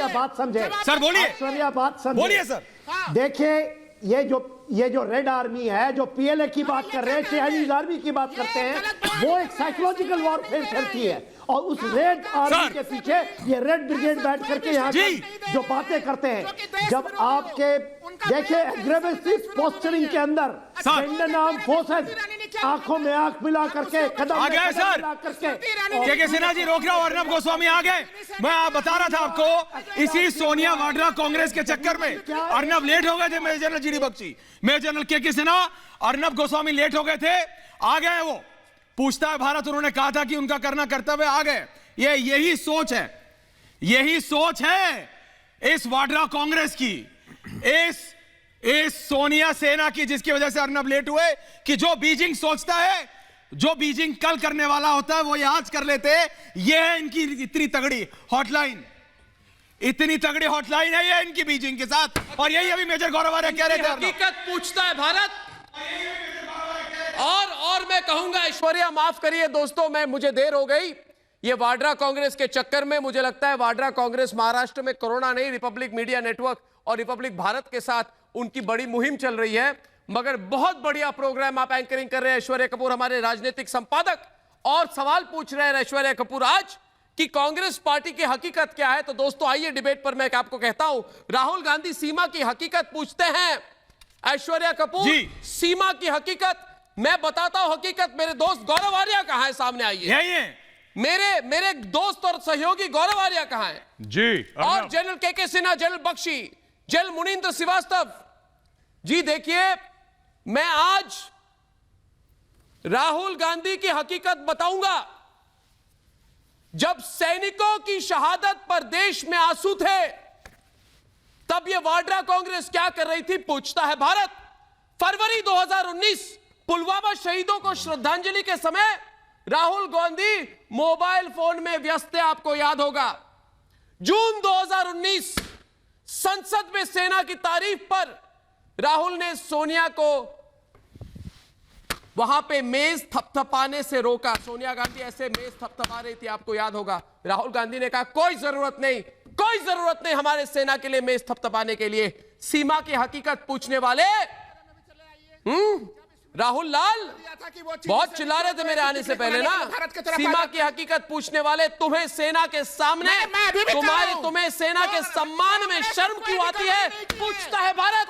बात समझे सर, बोलिए, बात समझे, बोलिए सर। देखिए ये जो रेड आर्मी है, जो पीएलए की बात कर रहे हैं, चाइनीज आर्मी की बात करते हैं, वो एक साइकोलॉजिकल वॉरफेयर चलती है, और उस रेड आर्मी के पीछे ये रेड ब्रिगेड बैठ करके यहाँ जो बातें करते हैं, जब आपके देखिए एग्रेसिव पोस्चरिंग के अंदर इंडियन आर्म फोर्सेस आंखों में आंख मिला करके कदम आ गए सर, के सिन्हा जी रोक रहा हूं, अर्नब गोस्वामी आ गए। मैं बता रहा था आपको, इसी सोनिया वाड्रा कांग्रेस के चक्कर में अर्नब लेट हो गए थे। Major general GD Bakshi, major general K Sinha, Arnab Goswami late हो गए थे, आ गए। वो पूछता है भारत, उन्होंने कहा था कि उनका करना कर्तव्य, आ गए। यही सोच है इस वाड्रा कांग्रेस की, इस सोनिया सेना की, जिसकी वजह से अर्नब लेट हुए, कि जो बीजिंग सोचता है, जो बीजिंग कल करने वाला होता है, वो ये आज कर लेते हैं। ये है इनकी इतनी तगड़ी हॉटलाइन, इतनी तगड़ी हॉटलाइन है ये इनकी बीजिंग के साथ, और यही अभी मेजर गौरव आर्य कह रहे थे। हकीकत पूछता है भारत, और मैं कहूंगा, ऐश्वर्या माफ करिए दोस्तों, मुझे देर हो गई। ये वाड्रा कांग्रेस के चक्कर में मुझे लगता है वाड्रा कांग्रेस महाराष्ट्र में कोरोना नहीं, रिपब्लिक मीडिया नेटवर्क और रिपब्लिक भारत के साथ उनकी बड़ी मुहिम चल रही है। मगर बहुत बढ़िया प्रोग्राम आप एंकरिंग कर रहे हैं ऐश्वर्या कपूर, हमारे राजनीतिक संपादक, और सवाल पूछ रहे हैं ऐश्वर्या कपूर आज कि कांग्रेस पार्टी की हकीकत क्या है। तो दोस्तों आइए डिबेट पर मैं आपको कहता हूं, राहुल गांधी सीमा की हकीकत पूछते हैं, ऐश्वर्या कपूर सीमा की हकीकत, मैं बताता हूं हकीकत। मेरे दोस्त गौरव आर्य कहां है, सामने आइए। यही है मेरे दोस्त और सहयोगी गौरव आर्य कहां है जी, और general K Sinha, general Bakshi, general Munindra Srivastava ji. देखिए मैं आज राहुल गांधी की हकीकत बताऊंगा। जब सैनिकों की शहादत पर देश में आंसू थे, तब यह वाड्रा कांग्रेस क्या कर रही थी, पूछता है भारत। फरवरी 2019 पुलवामा शहीदों को श्रद्धांजलि के समय राहुल गांधी मोबाइल फोन में व्यस्त थे, आपको याद होगा। जून 2019 संसद में सेना की तारीफ पर राहुल ने सोनिया को वहां पे मेज थपथपाने से रोका। सोनिया गांधी ऐसे मेज थपथपा रही थी, आपको याद होगा। राहुल गांधी ने कहा कोई जरूरत नहीं हमारे सेना के लिए मेज थपथपाने के लिए। सीमा की हकीकत पूछने वाले राहुल लाल बहुत चिल्ला रहे थे मेरे आने से पहले ना। सीमा की हकीकत पूछने वाले, तुम्हें सेना के सामने तुम्हें सेना के सम्मान में शर्म क्यों आती है? पूछता है भारत,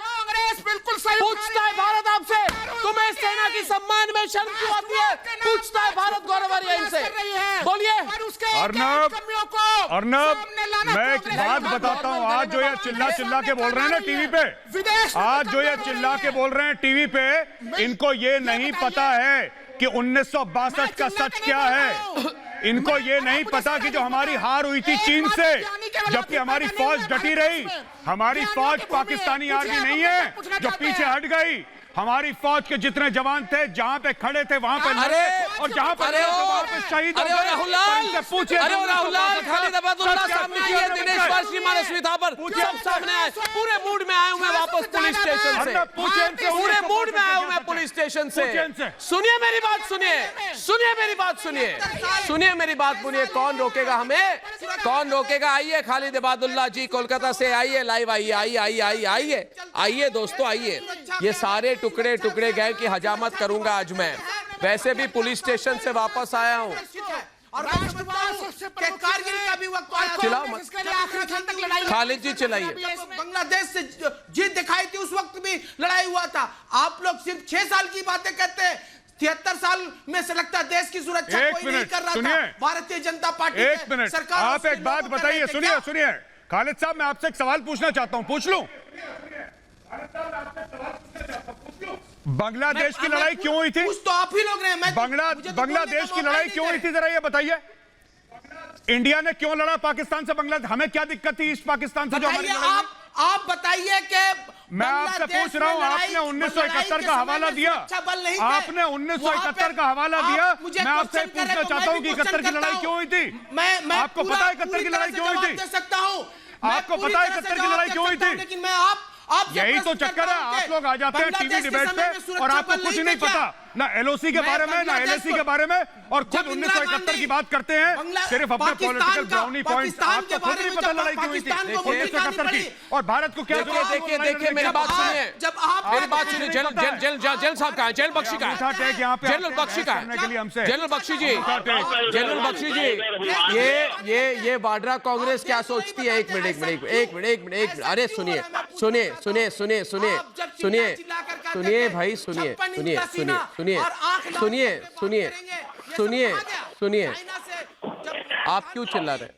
बिल्कुल सही पूछता है भारत आपसे, तुम्हें सेना की सम्मान में शर्म क्यों आती है? पूछता है भारत गौरव आर्यन से। बोलिए अर्नब, मैं एक बात बताता हूँ। आज जो ये चिल्ला के बोल रहे हैं ना टीवी पे, आज जो ये चिल्ला के बोल रहे हैं टीवी पे, इनको ये नहीं पता है कि 1962 का सच क्या है। इनको ये नहीं पता कि जो हमारी हार हुई थी चीन से, जबकि हमारी फौज डटी रही। हमारी फौज पाकिस्तानी आर्मी नहीं है जो पीछे हट गई। हमारी फौज के जितने जवान थे जहां पे खड़े थे वहां पे लड़े, और जहां पर वहां पे शहीद हो गए। राहुल लाल, खालिद अबादुल्ला सामने आए, दिनेश वार्षी, मनस्वी थापर सब सामने आए। पूरे मूड में आया हूं मैं वापस पुलिस स्टेशन से। पूरे मूड में आया हूं मैं पुलिस स्टेशन से। सुनिए मेरी बात, सुनिए मेरी बात, सुनिए मेरी बात, सुनिए। कौन रोकेगा हमें? कौन रोकेगा? आइए खालिद अबादुल्ला जी कोलकाता से आइए, लाइव आइए दोस्तों, आइए। ये सारे टुकड़े गए कि हजामत करूंगा आज मैं। वैसे भी पुलिस स्टेशन से वापस आया हूं। खालिद जी चलाइए। बांग्लादेश से जीत दिखाई थी, उस वक्त भी लड़ाई हुआ था। आप लोग सिर्फ 6 साल की बातें कहते हैं। 73 साल में से लगता है देश की सुरक्षा कोई नहीं कर रहा था। भारतीय जनता पार्टी एक मिनट, आप एक बात बताइए। सुनिए खालिद साहब, मैं आपसे एक सवाल पूछना चाहता हूं, पूछ लूं? बांग्लादेश की लड़ाई क्यों हुई थी? तो आप ही लोग रहे। बांग्लादेश की लड़ाई क्यों हुई थी, जरा ये बताइए। इंडिया ने क्यों लड़ा पाकिस्तान से बांग्लादेश? हमें क्या दिक्कत थी ईस्ट पाकिस्तान से जो हमारी लड़ाई? आप बताइए कि मैं आपसे पूछ रहा हूं, आपने 1971 का हवाला दिया। आपने 1971 का हवाला दिया। मैं आपसे पूछना चाहता हूं कि 71 की लड़ाई क्यों हुई थी? आपको पता है 71 की लड़ाई क्यों हुई थी? आपको पता है 71 की लड़ाई क्यों हुई थी? लेकिन मैं यही तो चक्कर है। आप लोग आ जाते हैं टीवी डिबेट पे और आपको कुछ नहीं पता, ना एलओसी के बारे में, ना एलएसी के बारे में, और खुद 1971 की बात करते हैं सिर्फ अपने पॉलिटिकल ब्राउनी पॉइंट्स। आपको खुद नहीं पता लड़ाई क्यों हुई थी 1971 की, और भारत को क्या जरूरत? देखिए मेरी बात सुनिए, मेरी बात सुनिए। जनरल साहब कहाँ है? जनरल बख्शी कहाँ है? जनरल बख्शी कहाँ है? जनरल बख्शी जी, ये वाड्रा कांग्रेस क्या सोचती है? एक मिनट। अरे सुनिए भाई, सुनिए। आप क्यों चिल्ला रहे?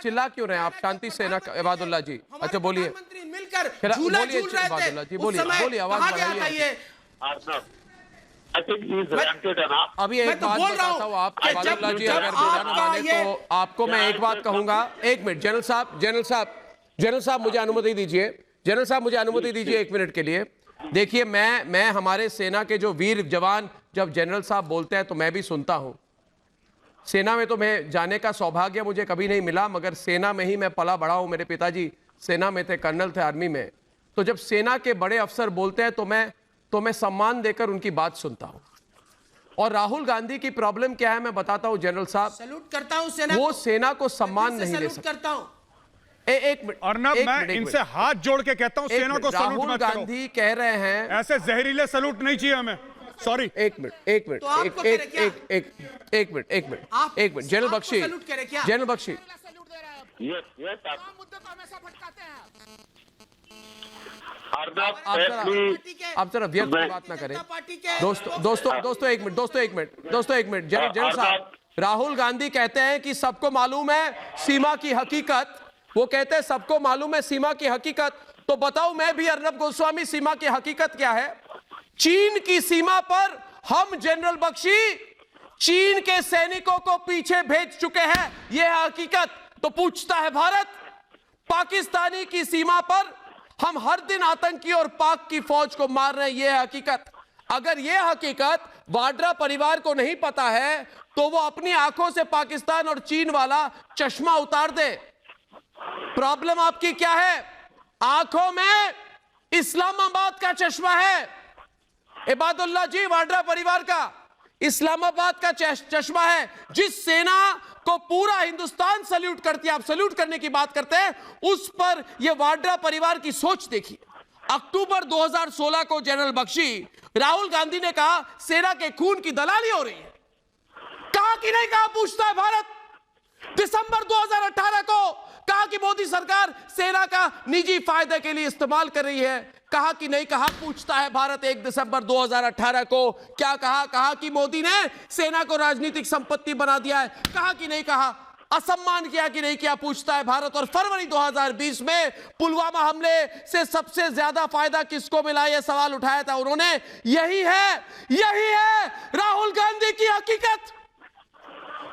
चिल्ला क्यों रहे? आप शांति से ना इबादुल्ला जी। अच्छा बोलिए, बोलिए इबादुल्ला जी, बोलिए, आवाज बढ़ाइए। अभी एक बात बताता हूँ आप इबादुल्ला जी, अगर बुरा न माने तो आपको मैं एक बात कहूंगा। एक मिनट जनरल साहब मुझे अनुमति दीजिए 1 मिनट के लिए। देखिए मैं हमारे सेना के जो वीर जवान, जब जनरल साहब बोलते हैं तो मैं भी सुनता हूं। सेना में तो मैं जाने का सौभाग्य मुझे कभी नहीं मिला, मगर सेना में ही मैं पला बड़ा हूं। मेरे पिताजी सेना में थे, कर्नल थे आर्मी में। तो जब सेना के बड़े अफसर बोलते हैं तो मैं सम्मान देकर उनकी बात सुनता हूं। और राहुल गांधी की प्रॉब्लम क्या है मैं बताता हूं जनरल साहब। सैल्यूट करता हूं सेना, वो सेना को सम्मान नहीं दे सकते। करता हूं। एक मिनट अर्नब, मैं इनसे हाथ जोड़ के कहता हूं सेना को सैल्यूट मत करो। राहुल गांधी कह रहे हैं ऐसे जहरीले सैल्यूट नहीं चाहिए हमें। सॉरी, एक मिनट जनरल बख्शी, आप जरा व्यर्थ बात ना करें। दोस्तों एक मिनट जनरल साहब, राहुल गांधी कहते हैं कि सबको मालूम है सीमा की हकीकत। वो कहते हैं सबको मालूम है सीमा की हकीकत। तो बताओ मैं भी अर्नब गोस्वामी, सीमा की हकीकत क्या है? चीन की सीमा पर हम जनरल बख्शी चीन के सैनिकों को पीछे भेज चुके हैं, यह है हकीकत। तो पूछता है भारत, पाकिस्तानी की सीमा पर हम हर दिन आतंकी और पाक की फौज को मार रहे हैं, यह है हकीकत। अगर यह हकीकत वाड्रा परिवार को नहीं पता है तो वो अपनी आंखों से पाकिस्तान और चीन वाला चश्मा उतार दे। प्रॉब्लम आपकी क्या है? आंखों में इस्लामाबाद का चश्मा है। इबादुल्लाह जी, वाड्रा परिवार का इस्लामाबाद का चश्मा है। जिस सेना को पूरा हिंदुस्तान सल्यूट करती है, आप सल्यूट करने की बात करते हैं, उस पर यह वाड्रा परिवार की सोच देखिए। अक्टूबर 2016 को जनरल बख्शी, राहुल गांधी ने कहा सेना के खून की दलाली हो रही है। कहा कि नहीं कहा, पूछता है भारत। दिसंबर 2018 को कहा कि मोदी सरकार सेना का निजी फायदे के लिए इस्तेमाल कर रही है। कहा कि नहीं कहा, पूछता है भारत 1 दिसंबर 2018 को। क्या कहा? कहा कि मोदी ने सेना को राजनीतिक संपत्ति बना दिया है। कहा कि नहीं कहा? असम्मान किया कि नहीं किया, पूछता है भारत। और फरवरी 2020 में पुलवामा हमले से सबसे ज्यादा फायदा किसको मिला, यह सवाल उठाया था उन्होंने। यही है राहुल गांधी की हकीकत,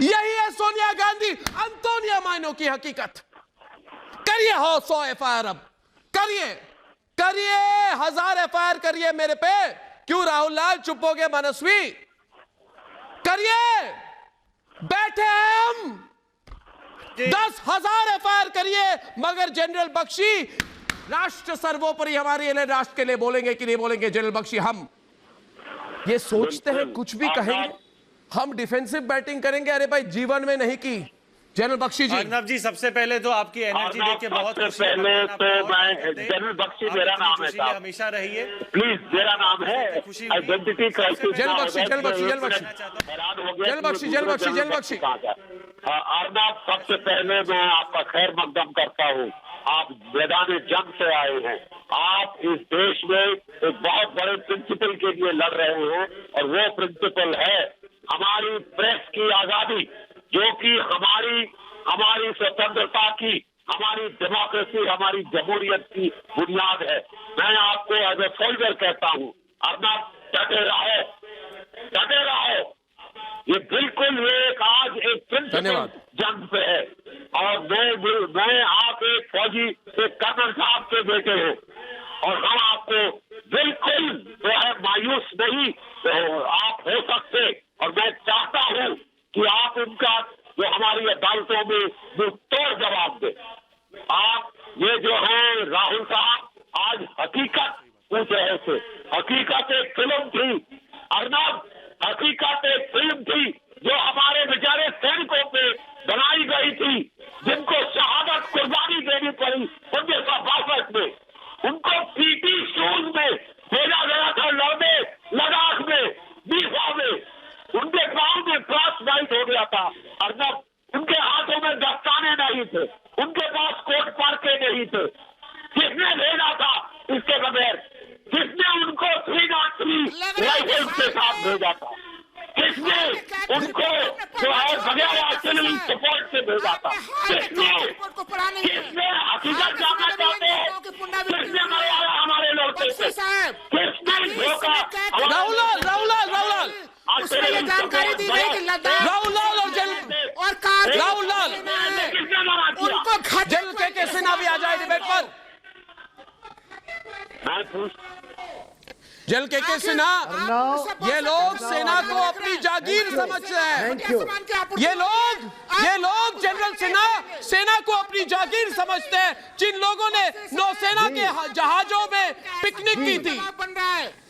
यही है सोनिया गांधी, अंतोनिया माइनो की हकीकत। करिए 100 FIR, अब करिए 1000 FIR करिए मेरे पे। क्यों राहुल लाल चुप हो गए? मनस्वी करिए, बैठे हैं हम। 10,000 FIR करिए, मगर जनरल बख्शी राष्ट्र सर्वोपरि, हमारे लिए राष्ट्र के लिए बोलेंगे कि नहीं बोलेंगे जनरल बख्शी? हम ये सोचते हैं कुछ भी कहेंगे, हम डिफेंसिव बैटिंग करेंगे। अरे भाई, जीवन में नहीं की। जनरल बख्शी जी, अर्नब जी, सबसे पहले तो आपकी एनर्जी देख के बहुत खुशी है। पहले तो मैं जनरल बख्शी, मेरा नाम है साहब, हमेशा रहिए प्लीज, मेरा नाम है। Identity crisis. जल बख्शी अर्नब, सबसे पहले मैं आपका खैर मकदम करता हूँ। आप मैदान जंग से आए हैं, आप इस देश में एक बहुत बड़े प्रिंसिपल के लिए लड़ रहे हैं, और वो प्रिंसिपल है हमारी प्रेस की आजादी, जो कि हमारी स्वतंत्रता की, हमारी डेमोक्रेसी, हमारी जमहूरियत की बुनियाद है। मैं आपको एज ए सोल्जर कहता हूँ, अर्नब डटे रहो। ये बिल्कुल आज एक प्रिंसिपल जंग पे है, और मैं आप एक फौजी, एक कर्नल साहब के बेटे हैं, और हम आपको बिल्कुल जो है मायूस नहीं आप हो सकते। और मैं चाहता हूँ कि आप इनका जो हमारी अदालतों में तोड़ जवाब दे। आप ये जो है राहुल साहब, आज हकीकत पूछ रहे थे। हकीकत एक फिल्म थी अर्नब, हकीकत एक फिल्म थी जो हमारे बेचारे सैनिकों पे बनाई गई थी, जिनको शहादत कुर्बानी देनी पड़ी 1962 में। उनको पीटी शूज में भेजा गया था लड़ने लद्दाख में, बीफा में। उनके गांव में फ्रॉस्ट बाइट हो गया था अर्नब। उनके हाथों में दस्ताने नहीं थे, उनके पास कोट पार्के नहीं थे। किसने भेजा था इसके बगैर? किसने उनको 303 राइफल्स के साथ भेजा था? किसने उनको जो है बगैर आर्टिलरी सपोर्ट से भेजा था? किसने हकीकत जानना चाहते हैं? किसने मरवाया हमारे लड़के से? किसने धोखा? राहुल जानकारी दी गई कि लद्दाख राहुल लाल उनको जल के सिन्हा भी आ जाए डिबेट पर। जल के सिन्हा, ये लोग सेना को अपनी जागीर समझते हैं। ये लोग जनरल सिन्हा सेना को अपनी जागीर समझते हैं। जिन लोगों ने नौसेना के जहाजों में पिकनिक की थी,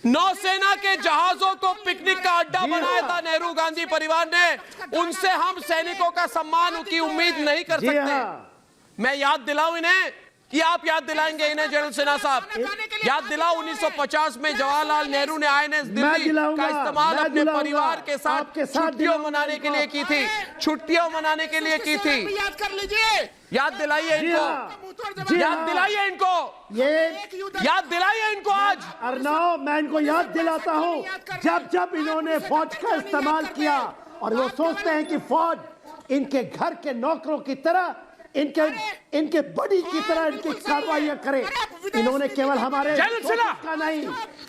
नौसेना के जहाजों को पिकनिक का अड्डा बनाया था नेहरू गांधी परिवार ने, उनसे हम सैनिकों का सम्मान की उम्मीद नहीं कर सकते। मैं याद दिलाऊं इन्हें कि आप याद दिलाएंगे इन्हें जनरल सिन्हा साहब, याद दिलाओ 1950 में जवाहरलाल नेहरू ने आईएनएस दिल्ली का इस्तेमाल अपने परिवार के साथ छुट्टियों मनाने के लिए की थी, छुट्टियों मनाने के लिए की थी। याद कर लीजिए, याद दिलाइए इनको, याद दिलाइए इनको, याद दिलाइए इनको आज। अर्नब, मैं इनको याद दिलाता हूँ, जब इन्होंने फौज का इस्तेमाल किया और वो सोचते हैं कि फौज इनके घर के नौकरों की तरह, इनके बड़ी की तरह इनकी कार्रवाइयां करे। इन्होंने केवल हमारे का नहीं,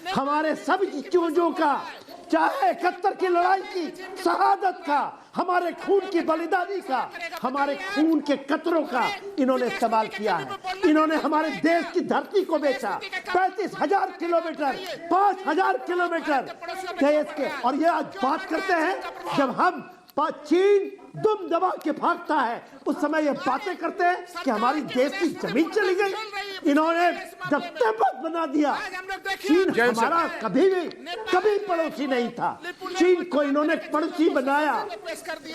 हमारे सभी चीजों का चाहे 71 की लड़ाई की शहादत का, हमारे खून की बलिदानी का, हमारे खून के कतरों का इन्होंने इस्तेमाल किया है। इन्होंने हमारे देश की धरती को बेचा, 35,000 किलोमीटर, 5,000 किलोमीटर देश के। और ये आज बात करते हैं जब हम चीन दुम दबा के भागता है, उस समय ये बातें करते हैं कि हमारी देश की जमीन चली गई। इन्होंने जब तिब्बत बना दिया, चीन हमारा कभी पड़ोसी नहीं था, चीन को इन्होंने पड़ोसी बनाया।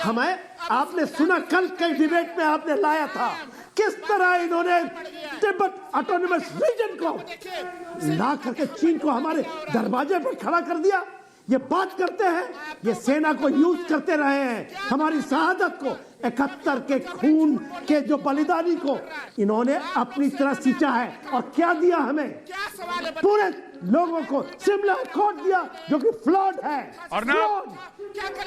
हमें आपने सुना कल के डिबेट में आपने लाया था किस तरह इन्होंने तिब्बत ऑटोनोमस रीजन को ला करके चीन को हमारे दरवाजे पर खड़ा कर दिया। ये बात करते हैं, ये सेना को यूज करते रहे हैं, हमारी शहादत को, 71 के खून के जो बलिदानी को इन्होंने अपनी तरह सींचा है। और क्या दिया हमें? पूरे लोगों को शिमला अकॉर्ड दिया जो कि फ्लॉड है।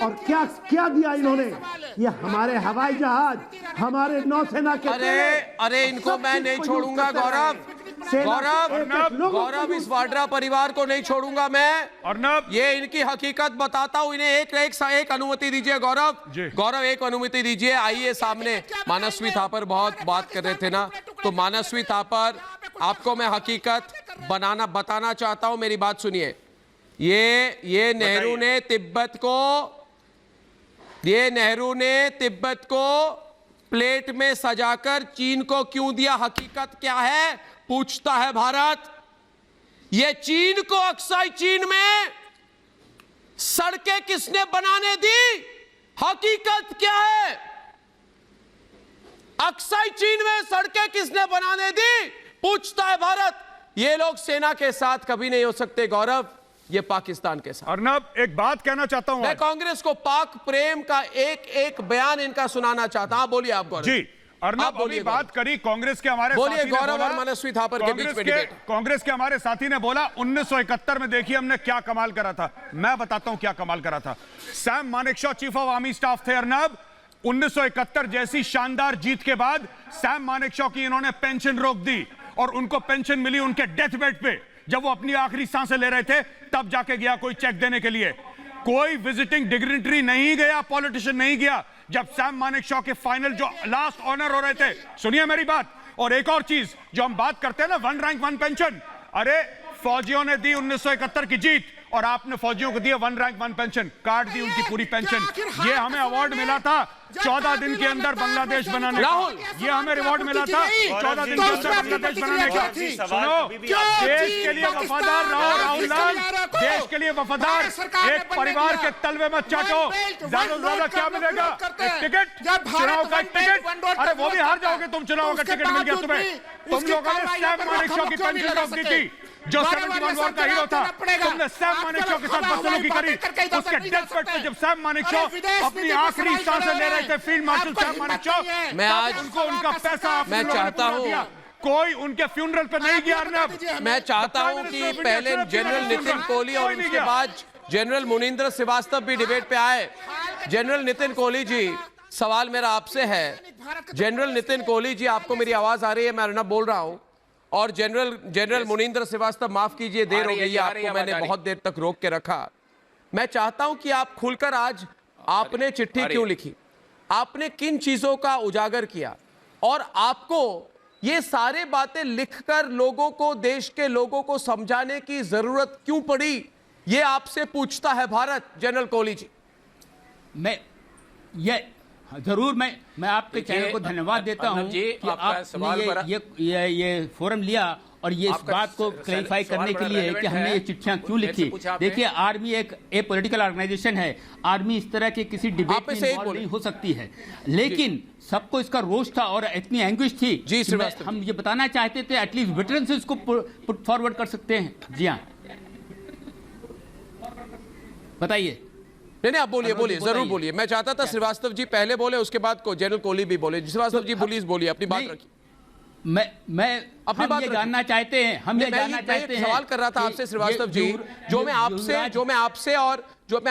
और क्या दिया इन्होंने? ये हमारे हवाई जहाज, हमारे नौसेना के अरे इनको मैं नहीं छोड़ूंगा गौरव, गौरव इस वाड्रा परिवार को नहीं छोड़ूंगा मैं। ये इनकी हकीकत बताता हूँ इन्हें। एक अनुमति दीजिए गौरव, एक अनुमति दीजिए। आइए सामने। मानसवी थापर बहुत बात कर रहे थे ना, तो मानसवी थापर आपको मैं हकीकत बताना चाहता हूं, मेरी बात सुनिए। ये नेहरू ने तिब्बत को प्लेट में सजाकर चीन को क्यों दिया? हकीकत क्या है पूछता है भारत। ये चीन को अक्साई चीन में सड़कें किसने बनाने दी? हकीकत क्या है? अक्साई चीन में सड़कें किसने बनाने दी पूछता है भारत। ये लोग सेना के साथ कभी नहीं हो सकते गौरव, ये पाकिस्तान के साथ। अर्नब एक बात कहना चाहता हूं, मैं कांग्रेस को पाक प्रेम का एक बयान इनका सुनाना चाहता हूं। बोलिए आप गौरव जी। अर्नब अभी बात करी कांग्रेस के हमारे बोलिए गौरव और मनस्वी थापर के बीच में डिबेट। कांग्रेस के हमारे साथी ने बोला 1971 में देखिए हमने क्या कमाल करा था। मैं बताता हूं क्या कमाल करा था। Sam Manekshaw chief of army staff थे अर्नब। 1971 जैसी शानदार जीत के बाद सैम मानेकशॉ की इन्होंने पेंशन रोक दी और उनको पेंशन मिली उनके डेथ बेड पे, जब वो अपनी आखिरी सांसें ले रहे थे तब जाके गया कोई चेक देने के लिए। कोई विजिटिंग डिग्निटरी नहीं गया, पॉलिटिशियन नहीं गया जब सैम मानेकशॉ के फाइनल जो लास्ट ऑनर हो रहे थे। सुनिए मेरी बात। और एक और चीज जो हम बात करते हैं ना, 1 रैंक 1 पेंशन, अरे फौजियों ने दी 1971 की जीत और आपने फौजियों को दिया 1 रैंक 1 पेंशन, काट दी उनकी पूरी पेंशन। ये हमें अवार्ड मिला था 14 दिन के अंदर बांग्लादेश बनाने का। ये हमें रिवॉर्ड मिला था 14 दिन के अंदर बांग्लादेश बनाने का। सुनो, देश के लिए वफादार रहो राहुल लाल, देश के लिए वफादार। एक परिवार के तलवे में चाटो, ज्यादा से ज्यादा क्या मिलेगा? एक टिकट, चुनाव का टिकट। अरे वो भी हार जाओगे तुम, चुनाव का टिकट मिल गया तुम्हें। तुम लोगों ने सैम मानेकशॉ की पेंशन रोक दी थी, जो 71 वॉर का हीरो था। तुमने सैम मानेकशॉ के साथ बदसलूकी करी। उसके डेथ बेड पे जब सैम मानेकशॉ अपनी आखिरी सांसें ले रहे थे, फील्ड मार्शल सैम मानेकशॉ, मैं आज उनको उनका पैसा मैं चाहता हूं, कोई उनके फ्यूनरल पे नहीं गया अर्नब। मैं चाहता हूं कि पहले जनरल नितिन कोहली और उसके बाद जनरल मुनींद्र श्रीवास्तव भी डिबेट पे आए। जनरल नितिन कोहली जी, सवाल मेरा आपसे है। जनरल नितिन कोहली जी, आपको मेरी आवाज आ रही है? मैं अर्नब बोल रहा हूं। और जनरल मुनींद्र श्रीवास्तव, माफ कीजिए देर हो गई है आपको, मैंने बहुत देर तक रोक के रखा। मैं चाहता हूं कि आप खुलकर आज आपने चिट्ठी क्यों लिखी, आपने किन चीजों का उजागर किया, और आपको ये सारे बातें लिखकर लोगों को, देश के लोगों को समझाने की जरूरत क्यों पड़ी, ये आपसे पूछता है भारत। जनरल कोहली जी, जरूर मैं आपके चैनल को धन्यवाद देता हूं कि आपने ये फोरम लिया और ये इस बात को क्लैरिफाई करने के लिए कि हमने ये चिट्ठियां क्यों लिखी। देखिए, आर्मी एक पॉलिटिकल ऑर्गेनाइजेशन है, आर्मी इस तरह के किसी डिबेट में इन्वॉल्व नहीं हो सकती है, लेकिन सबको इसका रोष था और इतनी एंग्विश थी जी। हम ये बताना चाहते थे एटलीस्ट वेटरन्स इसको पुट फॉरवर्ड कर सकते हैं। जी हाँ, बताइए। नहीं, आप बोलिए, जरूर बोलिए। मैं चाहता था श्रीवास्तव जी पहले बोले, उसके बाद को जनरल कोहली भी बोले। श्रीवास्तव जी प्लीज बोलिए, अपनी बात रखिए। मैं अपनी बात जानना चाहते हैं, हम ये जानना चाहते हैं। सवाल कर रहा था आपसे श्रीवास्तव जी, जो मैं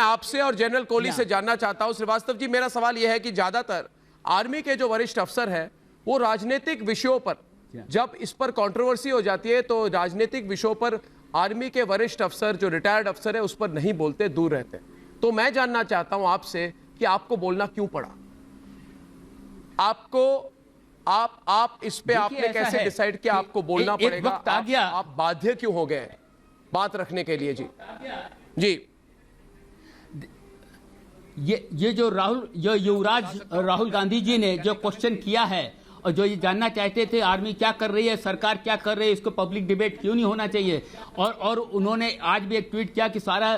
आपसे और जनरल कोहली से जानना चाहता हूं। श्रीवास्तव जी, मेरा सवाल यह है कि ज्यादातर आर्मी के जो वरिष्ठ अफसर हैं वो राजनीतिक विषयों पर, जब इस पर कंट्रोवर्सी हो जाती है तो राजनीतिक विषयों पर आर्मी के वरिष्ठ अफसर जो रिटायर्ड अफसर है उस पर नहीं बोलते, दूर रहते। तो मैं जानना चाहता हूं आपसे कि आपको बोलना क्यों पड़ा, आपको आप इस पे आपने कैसे डिसाइड किया आपको बोलना पड़ेगा, वक्त आ गया, आप बाध्य क्यों हो गए बात रखने के लिए? जी ये जो युवराज राहुल गांधी जी ने जो क्वेश्चन किया है और जो ये जानना चाहते थे आर्मी क्या कर रही है, सरकार क्या कर रही है, इसको पब्लिक डिबेट क्यों नहीं होना चाहिए, और उन्होंने आज भी एक ट्वीट किया कि सारा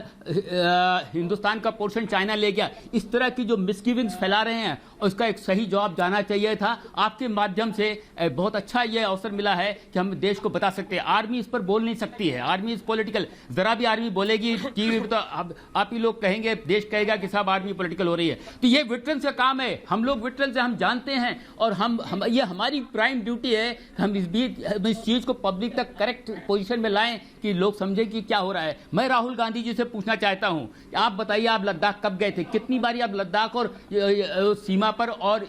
हिंदुस्तान का पोर्शन चाइना ले गया। इस तरह की जो मिसगिविंग्स फैला रहे हैं और उसका एक सही जवाब जाना चाहिए था। आपके माध्यम से बहुत अच्छा ये अवसर मिला है कि हम देश को बता सकते हैं। आर्मी इस पर बोल नहीं सकती है, आर्मी इज पॉलिटिकल। जरा भी आर्मी बोलेगी टीवी पे तो आप ही लोग कहेंगे, देश कहेगा कि साहब आर्मी पॉलिटिकल हो रही है। तो ये वेटरन्स का काम है, हम लोग वेटरन्स से हम जानते हैं और हम ये हमारी प्राइम ड्यूटी है, हम इस चीज को पब्लिक तक करेक्ट पोजीशन में लाएं कि लोग समझें कि क्या हो रहा है। मैं राहुल गांधी जी से पूछना चाहता हूं, आप बताइए आप लद्दाख कब गए थे, कितनी बारी आप लद्दाख और सीमा पर और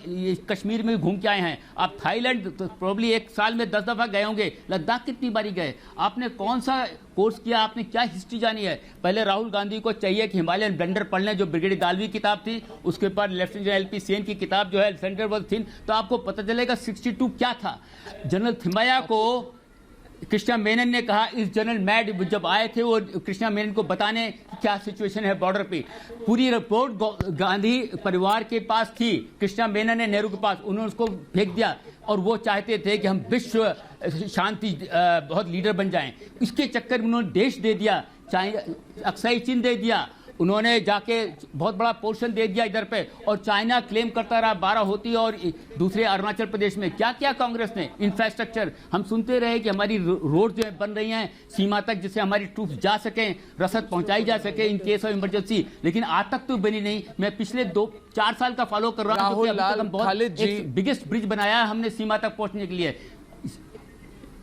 कश्मीर में घूम के आए हैं? आप थाईलैंड तो प्रोबेबली एक साल में 10 दफा गए होंगे, लद्दाख कितनी बारी गए? आपने कौन सा कोर्स किया, आपने क्या हिस्ट्री जानी है? पहले राहुल गांधी को चाहिए कि हिमालयन ब्लेंडर पढ़ लें, जो ब्रिगेडियर दालवी किताब थी, उसके बाद लेफ्टिनेंट एलपी सेन की किताब जो है सेंटर वर्थ थिन, तो आपको पता चलेगा 62 क्या था। जनरल थिमैया को कृष्णा मेनन ने कहा, इस जनरल मैड जब आए थे वो कृष्णा मेनन को बताने क्या सिचुएशन है बॉर्डर पे, पूरी रिपोर्ट गांधी परिवार के पास थी, कृष्णा मेनन ने नेहरू के पास, उन्होंने उसको फेंक दिया और वो चाहते थे कि हम विश्व शांति बहुत लीडर बन जाएं। इसके चक्कर में उन्होंने देश दे दिया, अक्साई चीन दे दिया, उन्होंने जाके बहुत बड़ा पोर्शन दे दिया इधर पे, और चाइना क्लेम करता रहा 12 होती और दूसरे अरुणाचल प्रदेश में क्या क्या कांग्रेस ने इंफ्रास्ट्रक्चर हम सुनते रहे कि हमारी रोड जो है बन रही हैं सीमा तक, जिससे हमारी ट्रूप्स जा सकें, रसद पहुंचाई जा सके इन केस ऑफ इमरजेंसी, लेकिन आज तक तो बनी नहीं। मैं पिछले 2-4 साल का फॉलो कर रहा हूँ, बिगेस्ट ब्रिज बनाया है हमने सीमा तक पहुंचने के लिए।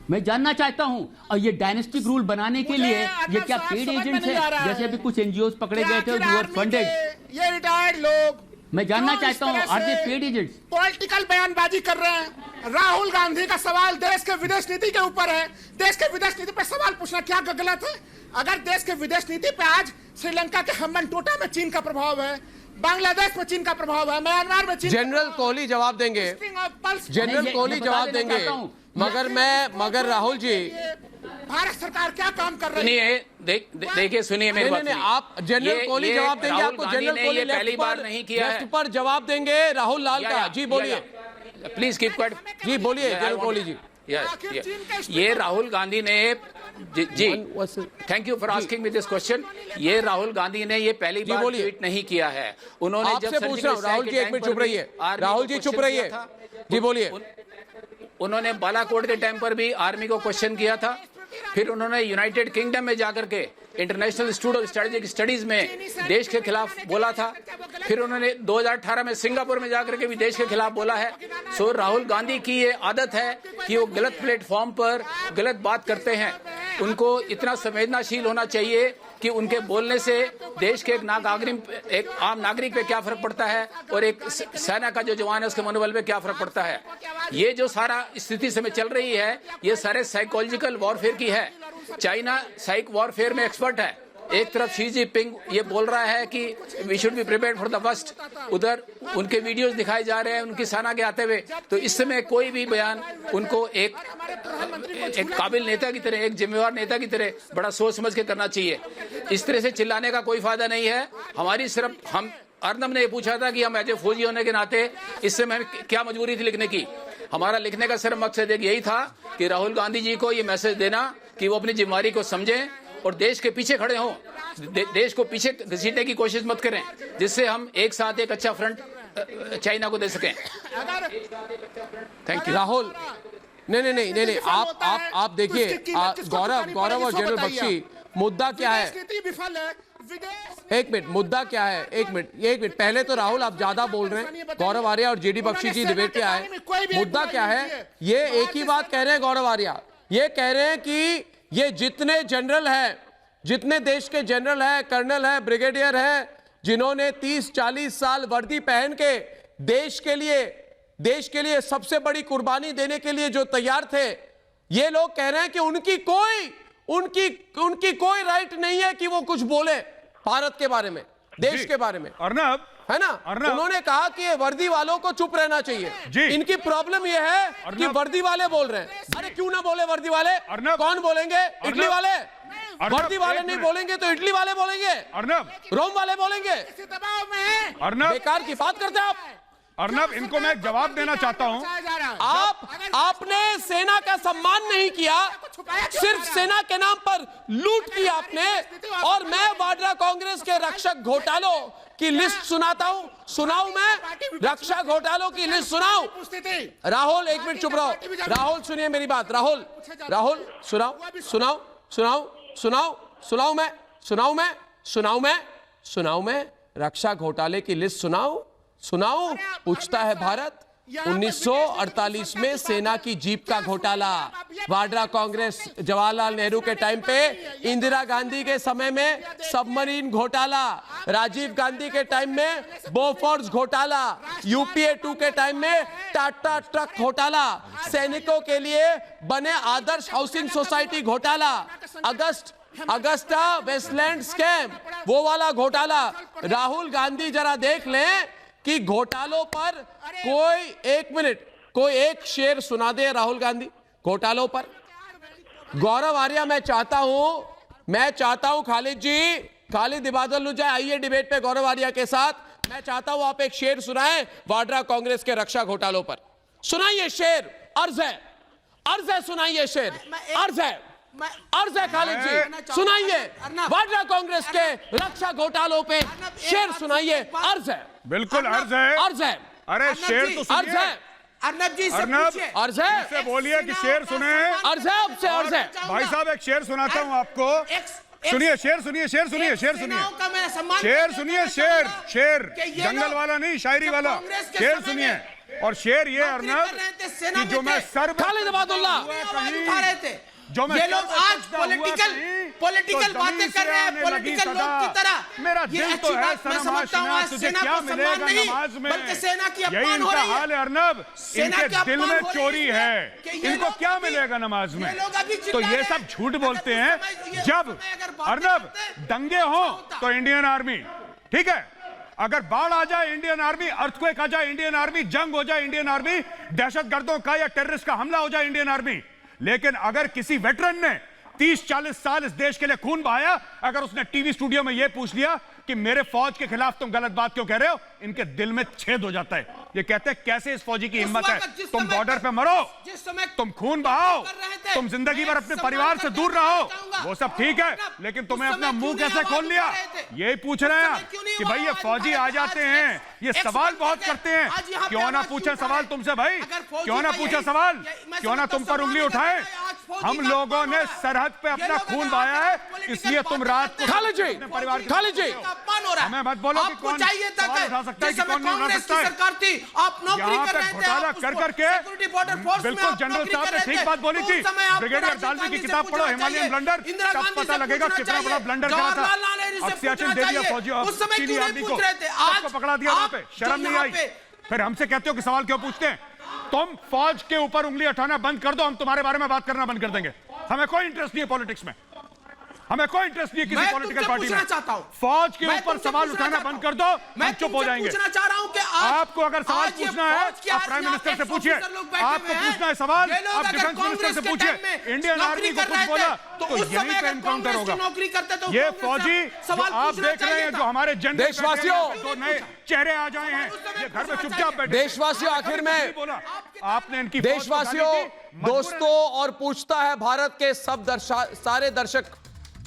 मैं जानना चाहता हूं, और ये डायनेस्टिक रूल बनाने के लिए ये क्या पेड एजेंट्स है? जैसे अभी कुछ एनजीओ पकड़े गए थे और फंडेड, ये रिटायर्ड लोग, मैं जानना चाहता हूं, are they paid agents? Political बयानबाजी कर रहे हैं। राहुल गांधी का सवाल देश के विदेश नीति के ऊपर है। देश के विदेश नीति पे सवाल पूछना क्या गलत है? अगर देश के विदेश नीति पे आज श्रीलंका के हम्बनटोटा में चीन का प्रभाव है, बांग्लादेश में चीन का प्रभाव है, म्यांमार में चीन, जनरल कोहली जवाब देंगे, जनरल कोहली जवाब देंगे, मगर राहुल जी, भारत सरकार क्या काम कर रही है? देखिए सुनिए मेरी बात, आप जनरल कोहली जवाब देंगे, आपको जनरल कोहली पहली बार नहीं किया है, पर जवाब देंगे राहुल लाल का। जी बोलिए, प्लीज कीप क्वाइट। जी बोलिए जनरल कोहली जी। ये राहुल गांधी ने जी thank you for asking me this question. ये राहुल गांधी ने ये पहली बार ट्वीट नहीं किया है, उन्होंने आपसे पूछ रहा हूं, राहुल जी एक मिनट चुप रहिए, राहुल जी चुप रहिए, जी बोलिए। उन्होंने बालाकोट के टाइम पर भी आर्मी को क्वेश्चन किया था, फिर उन्होंने यूनाइटेड किंगडम में जाकर के international institute of strategic studies में देश के खिलाफ बोला था, फिर उन्होंने 2018 में सिंगापुर में जाकर के भी देश के खिलाफ बोला है। सो राहुल गांधी की ये आदत है कि वो गलत प्लेटफॉर्म पर गलत बात करते हैं। उनको इतना संवेदनशील होना चाहिए कि उनके बोलने से देश के एक आम नागरिक पे क्या फर्क पड़ता है और एक सेना का जो जवान है उसके मनोबल पे क्या फर्क पड़ता है। ये जो सारा स्थिति समय चल रही है ये सारे साइकोलॉजिकल वॉरफेयर की है। चाइना साइक वॉरफेयर में एक्सपर्ट है। एक तरफ शी जिनपिंग ये बोल रहा है कि we should be prepared for the worst, उधर उनके वीडियोस दिखाए जा रहे हैं उनकी सेना के आते हुए। तो इस समय कोई भी बयान उनको एक काबिल नेता की तरह, एक जिम्मेवार नेता की तरह बड़ा सोच समझ के करना चाहिए। इस तरह से चिल्लाने का कोई फायदा नहीं है। हमारी सिर्फ हम अर्नब ने ये पूछा था कि हम एज ए फौजी होने के नाते इस समय क्या मजबूरी थी लिखने की। हमारा लिखने का सिर्फ मकसद एक यही था कि राहुल गांधी जी को ये मैसेज देना कि वो अपनी जिम्मेवारी को समझें और देश के पीछे खड़े हों, देश को पीछे घसीटने की कोशिश मत करें, जिससे हम एक साथ एक अच्छा फ्रंट चाइना को दे सकें। Thank you. राहुल नहीं, आप देखिए, गौरव और जनरल बख्शी, मुद्दा क्या है? एक मिनट, मुद्दा क्या है? एक मिनट पहले तो राहुल आप ज्यादा बोल रहे हैं। गौरव आर्या और जेडी बख्शी जी डिबेट पे आए, मुद्दा क्या है? ये एक ही बात कह रहे हैं गौरव आर्या, ये कह रहे हैं कि ये जितने जनरल हैं, जितने देश के जनरल हैं, कर्नल हैं, ब्रिगेडियर हैं, जिन्होंने 30-40 साल वर्दी पहन के देश के लिए सबसे बड़ी कुर्बानी देने के लिए जो तैयार थे, ये लोग कह रहे हैं कि उनकी उनकी कोई राइट नहीं है कि वो कुछ बोले भारत के बारे में, देश के बारे में। अर्नब, है ना, उन्होंने कहा कि वर्दी वालों को चुप रहना चाहिए। इनकी प्रॉब्लम यह है कि वर्दी वाले बोल रहे हैं। अरे क्यों ना बोले वर्दी वाले? कौन बोलेंगे? इटली वाले। वर्दी वाले नहीं बोलेंगे तो इटली वाले बोलेंगे, रोम वाले बोलेंगे। बेकार की बात करते हैं आप। अर्नब, इनको मैं जवाब देना चाहता हूं। आपने सेना का सम्मान नहीं किया, सिर्फ सेना के नाम पर लूट की आपने। और मैं वाड्रा कांग्रेस के रक्षक घोटालों की लिस्ट सुनाऊं मैं रक्षा घोटालों की लिस्ट सुनाऊं? राहुल एक मिनट चुप रहो। राहुल सुनिए मेरी बात। राहुल सुनाऊं मैं रक्षा घोटाले की लिस्ट सुनाऊं? पूछता है भारत। 1948 में सेना की जीप का घोटाला, वाड्रा कांग्रेस जवाहरलाल नेहरू के टाइम पे, इंदिरा गांधी के समय में सबमरीन घोटाला, राजीव गांधी के टाइम में बोफोर्स घोटाला, यूपीए 2 के टाइम में टाटा ट्रक घोटाला, सैनिकों के लिए बने आदर्श हाउसिंग सोसाइटी घोटाला, अगस्टा वेस्टलैंड स्कैम, वो वाला घोटाला। राहुल गांधी जरा देख लें कि घोटालों पर कोई एक शेर सुना दे राहुल गांधी घोटालों पर। गौरव आर्या, मैं चाहता हूं खालिद इबादुल्लाह आइए डिबेट पे गौरव आर्या के साथ। मैं चाहता हूं आप एक शेर सुनाएं वाड्रा कांग्रेस के रक्षा घोटालों पर। सुनाइए शेर, अर्ज है सुनाइए शेर, अर्ज है खालिद जी, सुनाइए वाड्रा कांग्रेस के रक्षा घोटालों पे शेर सुनाइए। अर्ज है। बिल्कुल अर्ज है। अरे शेर तो सुनिए। अर्ज है। अर्नब जी अर्ज है, इससे बोलिए कि शेर सुने। अर्ज है आपसे, अर्ज है। भाई साहब एक शेर सुनाता हूं आपको। सुनिए शेर सुनिए। शेर जंगल वाला नहीं, शायरी वाला शेर सुनिए। और शेर ये अर्नब कि जो मैं खालिद इबादुल्लाह ये लोग आज पॉलिटिकल बातें कर रहे हैं, पॉलिटिकल लोग की तरह। मेरा दिल तो है सनमाश, तुझे क्या मिलेगा नमाज में? बल्कि सेना की यही इनका हाल है अर्नब। इनके दिल में चोरी है, इनको क्या मिलेगा नमाज में? तो ये सब झूठ बोलते हैं। जब अर्नब दंगे हो तो इंडियन आर्मी, ठीक है, अगर बाढ़ आ जाए इंडियन आर्मी, अर्थक्वेक आ जाए इंडियन आर्मी, जंग हो जाए इंडियन आर्मी, दहशतगर्दों का या टेररिस्ट का हमला हो जाए इंडियन आर्मी। लेकिन अगर किसी वेटरन ने 30-40 साल इस देश के लिए खून बहाया, अगर उसने टीवी स्टूडियो में यह पूछ लिया कि मेरे फौज के खिलाफ तुम गलत बात क्यों कह रहे हो, इनके दिल में छेद हो जाता है। ये कहते हैं कैसे इस फौजी की हिम्मत है, तुम बॉर्डर पे मरो, तुम खून बहाओ, तुम जिंदगी भर अपने परिवार से दूर रहो, वो सब ठीक है, लेकिन तुम्हें अपना मुंह कैसे खोल लिया, यही पूछ रहे हैं कि भाई ये फौजी आ जाते हैं, ये सवाल बहुत करते हैं। क्यों ना पूछे सवाल तुमसे भाई, क्यों ना पूछे सवाल, क्यों ना तुम पर उंगली उठाए? हम लोगों ने सरहद पे अपना खून बहाया है, इसलिए तुम रात को अपने परिवार के हमें मत बोलो कि कौन सवाल उठा सकता है कि कौन नहीं उठा सकता है। सरकार थी, आप नौकरी कर रहे थे, घोटाला कर करके बिल्कुल जनरल साहब ने ठीक बात बोली थी। ब्रिगेडियर डालवी की किताब पढ़ो, हिमालयन ब्लंडर, तब पता लगेगा कितना बड़ा ब्लंडर करा था। अब सियाचिन दे दिया फौजियों चीनी आर्मी को, सबको पकड़ा दिया वहां पे, शर्म नहीं आई। फिर हमसे कहते हो कि सवाल क्यों पूछते हैं? तुम फौज के ऊपर उंगली उठाना बंद कर दो, हम तुम्हारे बारे में बात करना बंद कर देंगे। हमें कोई इंटरेस्ट नहीं है पॉलिटिक्स में, हमें कोई इंटरेस्ट नहीं है किसी पॉलिटिकल पार्टी में। फौज के ऊपर सवाल उठाना बंद कर दो, हम चुप हो जाएंगे। आपको अगर सवाल पूछना है आप प्राइम मिनिस्टर से पूछिए, आपको पूछना है सवाल आप डिफेंस मिनिस्टर से पूछिए। इंडियन आर्मी को कुछ बोला तो यहीं पे एनकाउंटर होगा। ये फौजी जो आप देख रहे हैं, जो हमारे देशवासियों, दो नए चेहरे आ जाए हैं, ये घर में चुपचाप बैठे। देशवासियों, आखिर में बोला आपने इनकी देशवासियों, दोस्तों, और पूछता है भारत के सब सारे दर्शक,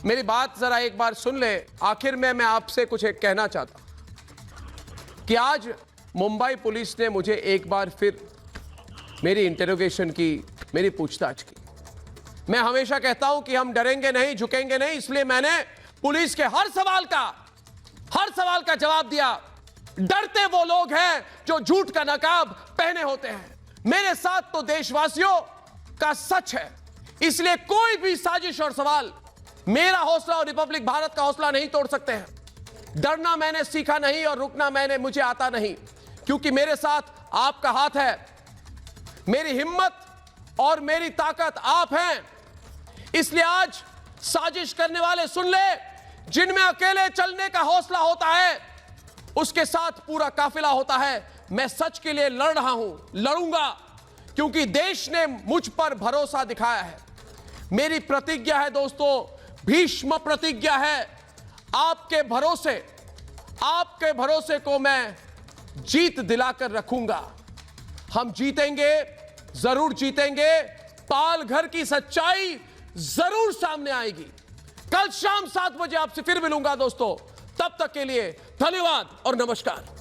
मेरी बात जरा एक बार सुन ले। आखिर में मैं आपसे कुछ एक कहना चाहता हूं कि आज मुंबई पुलिस ने मुझे एक बार फिर मेरी इंटरोगेशन की, मेरी पूछताछ की। मैं हमेशा कहता हूं कि हम डरेंगे नहीं, झुकेंगे नहीं, इसलिए मैंने पुलिस के हर सवाल का जवाब दिया। डरते वो लोग हैं जो झूठ का नकाब पहने होते हैं। मेरे साथ तो देशवासियों का सच है, इसलिए कोई भी साजिश और सवाल मेरा हौसला और रिपब्लिक भारत का हौसला नहीं तोड़ सकते हैं। डरना मैंने सीखा नहीं और रुकना मुझे आता नहीं, क्योंकि मेरे साथ आपका हाथ है। मेरी हिम्मत और मेरी ताकत आप हैं, इसलिए आज साजिश करने वाले सुन ले, जिनमें अकेले चलने का हौसला होता है उसके साथ पूरा काफिला होता है। मैं सच के लिए लड़ रहा हूं, लड़ूंगा, क्योंकि देश ने मुझ पर भरोसा दिखाया है। मेरी प्रतिज्ञा है दोस्तों, भीष्म प्रतिज्ञा है, आपके भरोसे को मैं जीत दिलाकर रखूंगा। हम जीतेंगे, जरूर जीतेंगे। पाल घर की सच्चाई जरूर सामने आएगी। कल शाम 7 बजे आपसे फिर मिलूंगा दोस्तों। तब तक के लिए धन्यवाद और नमस्कार।